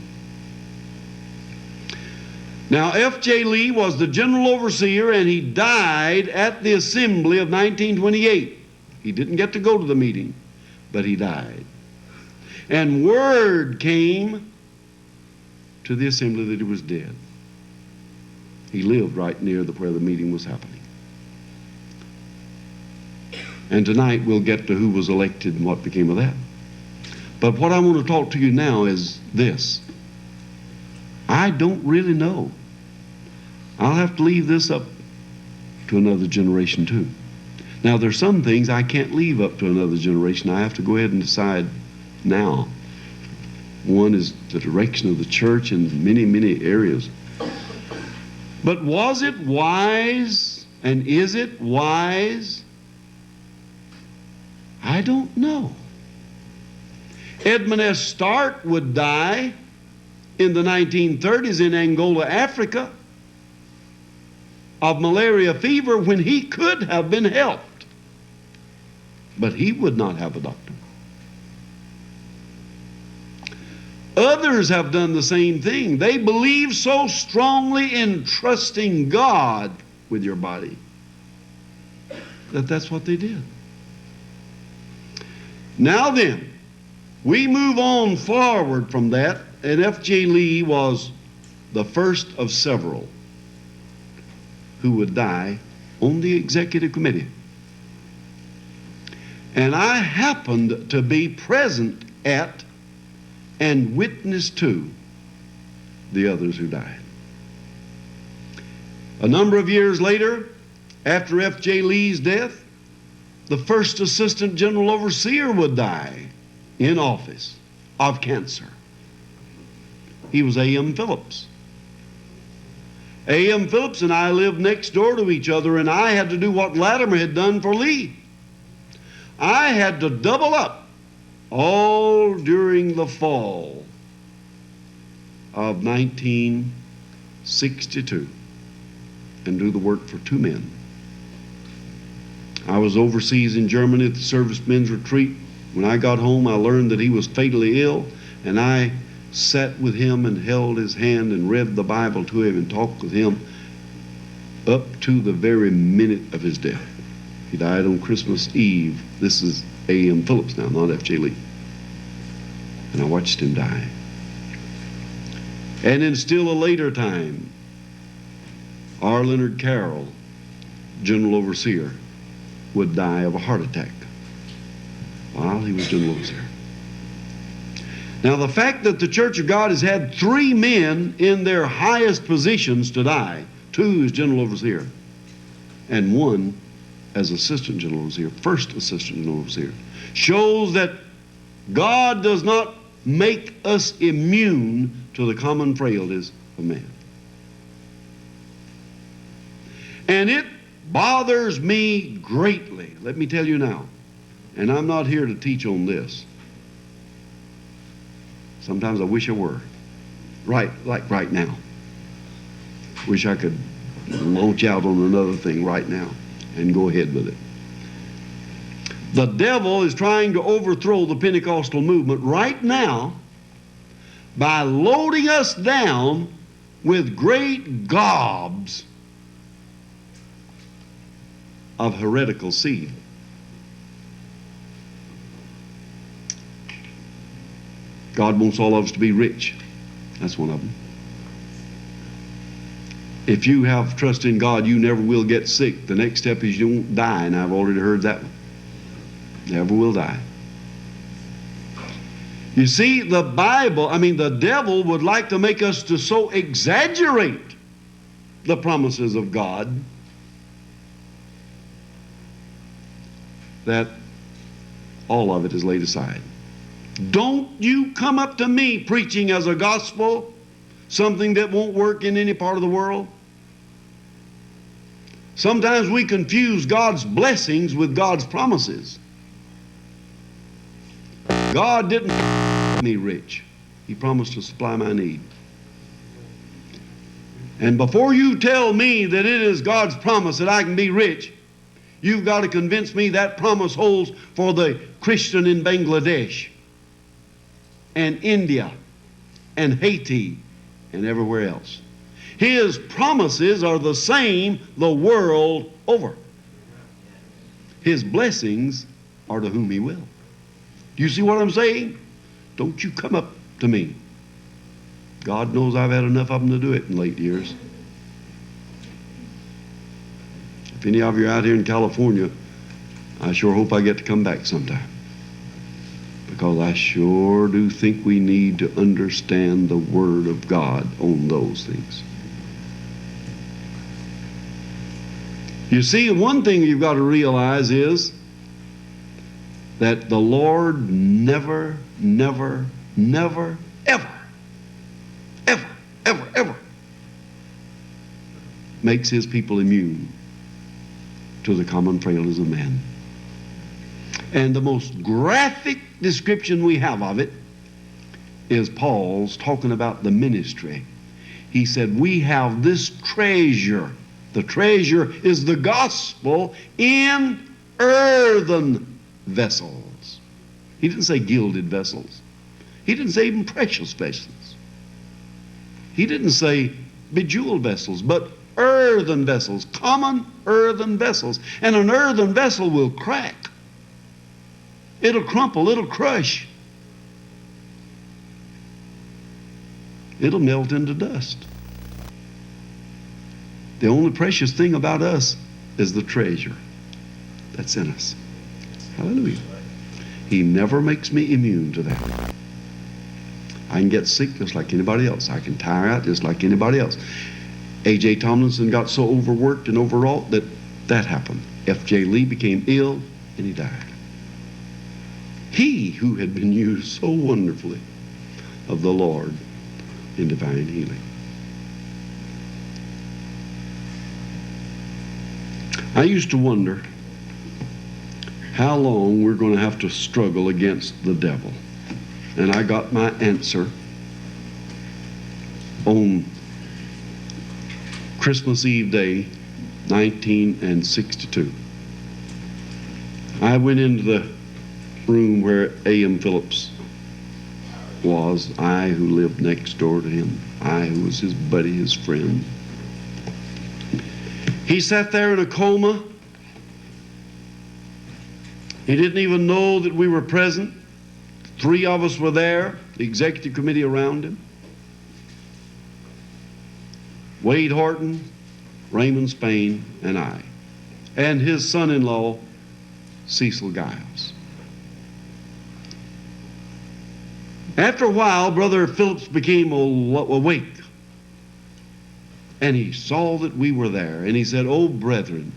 Now, F.J. Lee was the general overseer, and he died at the assembly of 1928. He didn't get to go to the meeting, but he died. And word came to the assembly that he was dead. He lived right near where the meeting was happening. And tonight we'll get to who was elected and what became of that. But what I want to talk to you now is this. I don't really know. I'll have to leave this up to another generation too. Now, there's some things I can't leave up to another generation. I have to go ahead and decide now. One is the direction of the church in many, many areas. But was it wise, and is it wise? I don't know. Edmund S. Stark would die in the 1930s in Angola, Africa, of malaria fever when he could have been helped. But he would not have a doctor. Others have done the same thing. They believe so strongly in trusting God with your body that that's what they did. Now then, we move on forward from that, and F.J. Lee was the first of several who would die on the executive committee. And I happened to be present at and witness to the others who died. A number of years later, after F.J. Lee's death, the first assistant general overseer would die in office of cancer. He was A.M. Phillips. A.M. Phillips and I lived next door to each other, and I had to do what Latimer had done for Lee. I had to double up all during the fall of 1962 and do the work for two men. I was overseas in Germany at the servicemen's retreat. When I got home, I learned that he was fatally ill, and I sat with him and held his hand and read the Bible to him and talked with him up to the very minute of his death. He died on Christmas Eve. This is A.M. Phillips now, not F.J. Lee. And I watched him die. And in still a later time, R. Leonard Carroll, General Overseer, would die of a heart attack while he was general overseer. Now, the fact that the Church of God has had 3 men in their highest positions to die, 2 as general overseer, and 1 as assistant general overseer, first assistant general overseer, shows that God does not make us immune to the common frailties of man. And it bothers me greatly, let me tell you now, and I'm not here to teach on this. Sometimes I wish I were. Like right now. Wish I could launch out on another thing right now and go ahead with it. The devil is trying to overthrow the Pentecostal movement right now by loading us down with great gobs of heretical seed. God wants all of us to be rich. That's one of them. If you have trust in God, you never will get sick. The next step is you won't die, and I've already heard that one. Never will die. You see, the devil would like to make us to so exaggerate the promises of God that all of it is laid aside. Don't you come up to me preaching as a gospel something that won't work in any part of the world. Sometimes we confuse God's blessings with God's promises. God didn't make me rich. He promised to supply my need. And before you tell me that it is God's promise that I can be rich, you've got to convince me that promise holds for the Christian in Bangladesh and India and Haiti and everywhere else. His promises are the same the world over. His blessings are to whom he will. Do you see what I'm saying? Don't you come up to me. God knows I've had enough of them to do it in late years. If any of you are out here in California, I sure hope I get to come back sometime. Because I sure do think we need to understand the Word of God on those things. You see, one thing you've got to realize is that the Lord never, ever makes his people immune to the common frailties of man. And the most graphic description we have of it is Paul's talking about the ministry. He said, we have this treasure. The treasure is the gospel in earthen vessels. He didn't say gilded vessels. He didn't say even precious vessels. He didn't say bejeweled vessels, but earthen vessels, common earthen vessels. And an earthen vessel will crack. It'll crumple, it'll crush. It'll melt into dust. The only precious thing about us is the treasure that's in us. Hallelujah. He never makes me immune to that. I can get sick just like anybody else. I can tire out just like anybody else. A.J. Tomlinson got so overworked and overwrought that happened. F.J. Lee became ill and he died. He who had been used so wonderfully of the Lord in divine healing. I used to wonder how long we're going to have to struggle against the devil. And I got my answer on Christmas Eve Day, 1962. I went into the room where A.M. Phillips was, I who lived next door to him, I who was his buddy, his friend. He sat there in a coma. He didn't even know that we were present. 3 of us were there, the executive committee around him. Wade Horton, Raymond Spain, and I. And his son-in-law, Cecil Giles. After a while, Brother Phillips became awake, and he saw that we were there, and he said, "Oh, brethren,"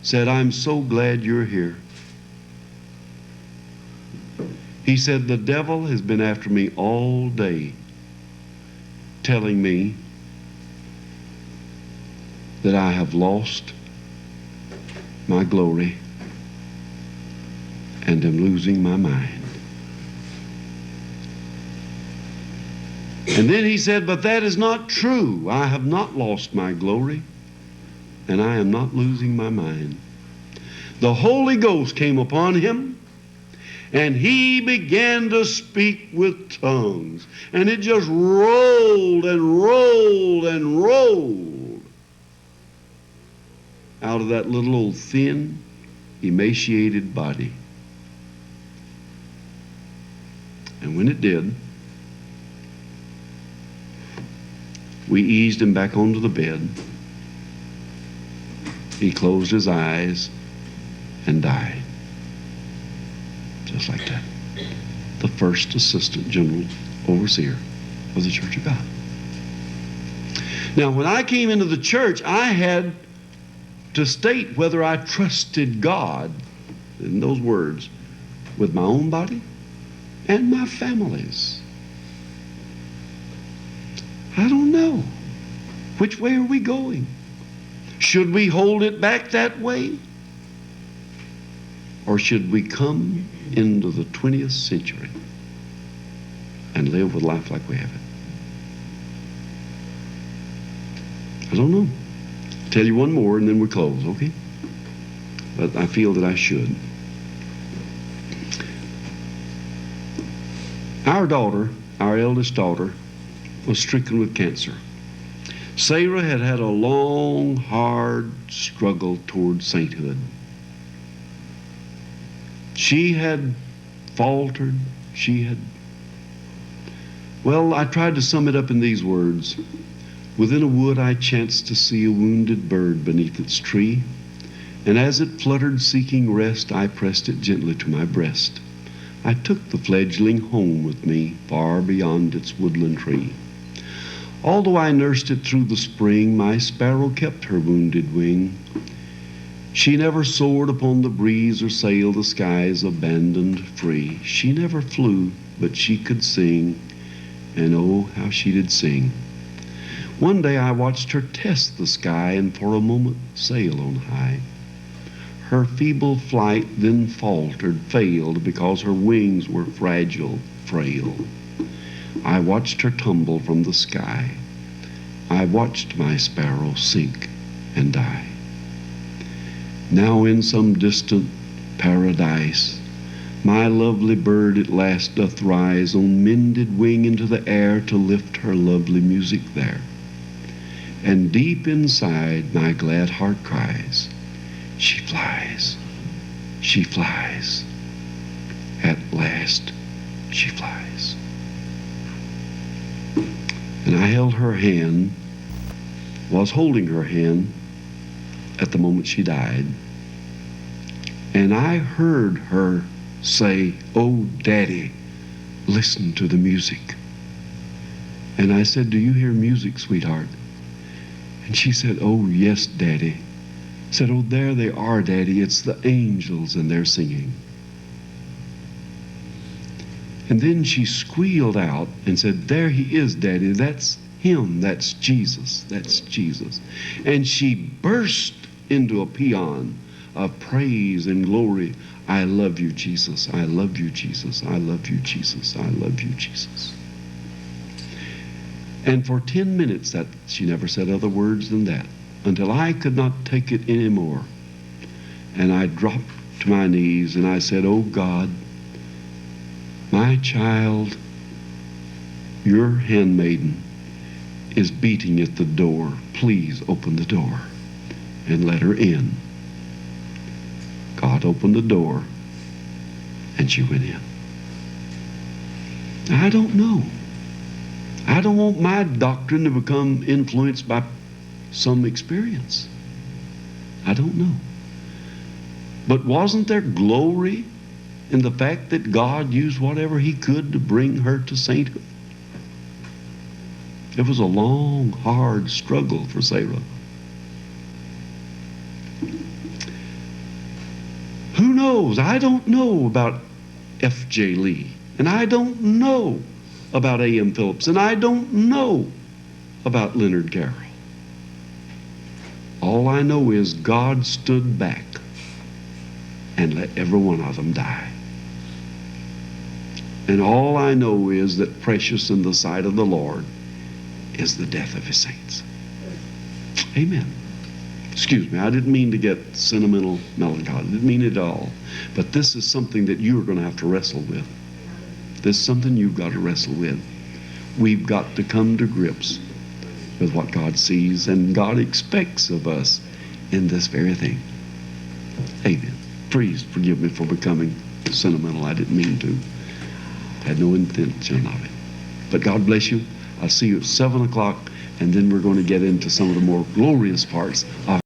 said, "I'm so glad you're here." He said, "The devil has been after me all day, telling me that I have lost my glory and am losing my mind." And then he said, "But that is not true. I have not lost my glory, and I am not losing my mind." The Holy Ghost came upon him, and he began to speak with tongues. And it just rolled and rolled and rolled out of that little old thin, emaciated body. And when it did, we eased him back onto the bed. He closed his eyes and died. Just like that. The first assistant general overseer of the Church of God. Now, when I came into the church, I had to state whether I trusted God, in those words, with my own body and my family's. I don't know. Which way are we going? Should we hold it back that way? Or should we come into the 20th century and live with life like we have it? I don't know. I'll tell you one more and then we close, okay? But I feel that I should. Our daughter, our eldest daughter, was stricken with cancer. Sarah had had a long, hard struggle toward sainthood. She had faltered. Well, I tried to sum it up in these words. Within a wood I chanced to see a wounded bird beneath its tree, and as it fluttered seeking rest, I pressed it gently to my breast. I took the fledgling home with me, far beyond its woodland tree. Although I nursed it through the spring, my sparrow kept her wounded wing. She never soared upon the breeze or sailed the skies abandoned free. She never flew, but she could sing, and oh, how she did sing. One day I watched her test the sky and for a moment sail on high. Her feeble flight then faltered, failed, because her wings were fragile, frail. I watched her tumble from the sky. I watched my sparrow sink and die. Now in some distant paradise, my lovely bird at last doth rise on mended wing into the air to lift her lovely music there. And deep inside my glad heart cries, she flies, at last she flies. And I held her hand, was holding her hand at the moment she died. And I heard her say, "Oh, Daddy, listen to the music." And I said, "Do you hear music, sweetheart?" And she said, "Oh, yes, Daddy." I said, "Oh, there they are, Daddy. It's the angels and they're singing." And then she squealed out and said, "There he is, Daddy. That's him. That's Jesus. That's Jesus." And she burst into a paean of praise and glory. "I love you, Jesus. I love you, Jesus. I love you, Jesus. I love you, Jesus." And for 10 minutes that she never said other words than that, until I could not take it anymore. And I dropped to my knees and I said, "Oh God, my child, your handmaiden, is beating at the door. Please open the door and let her in." God opened the door and she went in. I don't know. I don't want my doctrine to become influenced by some experience. I don't know. But wasn't there glory in the fact that God used whatever he could to bring her to sainthood? It was a long, hard struggle for Sarah. Who knows? I don't know about F.J. Lee, and I don't know about A.M. Phillips, and I don't know about Leonard Carroll. All I know is God stood back and let every one of them die. And all I know is that precious in the sight of the Lord is the death of his saints. Amen. Excuse me, I didn't mean to get sentimental, melancholy. I didn't mean it at all. But this is something that you are going to have to wrestle with. This is something you've got to wrestle with. We've got to come to grips with what God sees and God expects of us in this very thing. Amen. Please forgive me for becoming sentimental. I didn't mean to. I had no intention of it. But God bless you. I'll see you at 7 o'clock, and then we're going to get into some of the more glorious parts of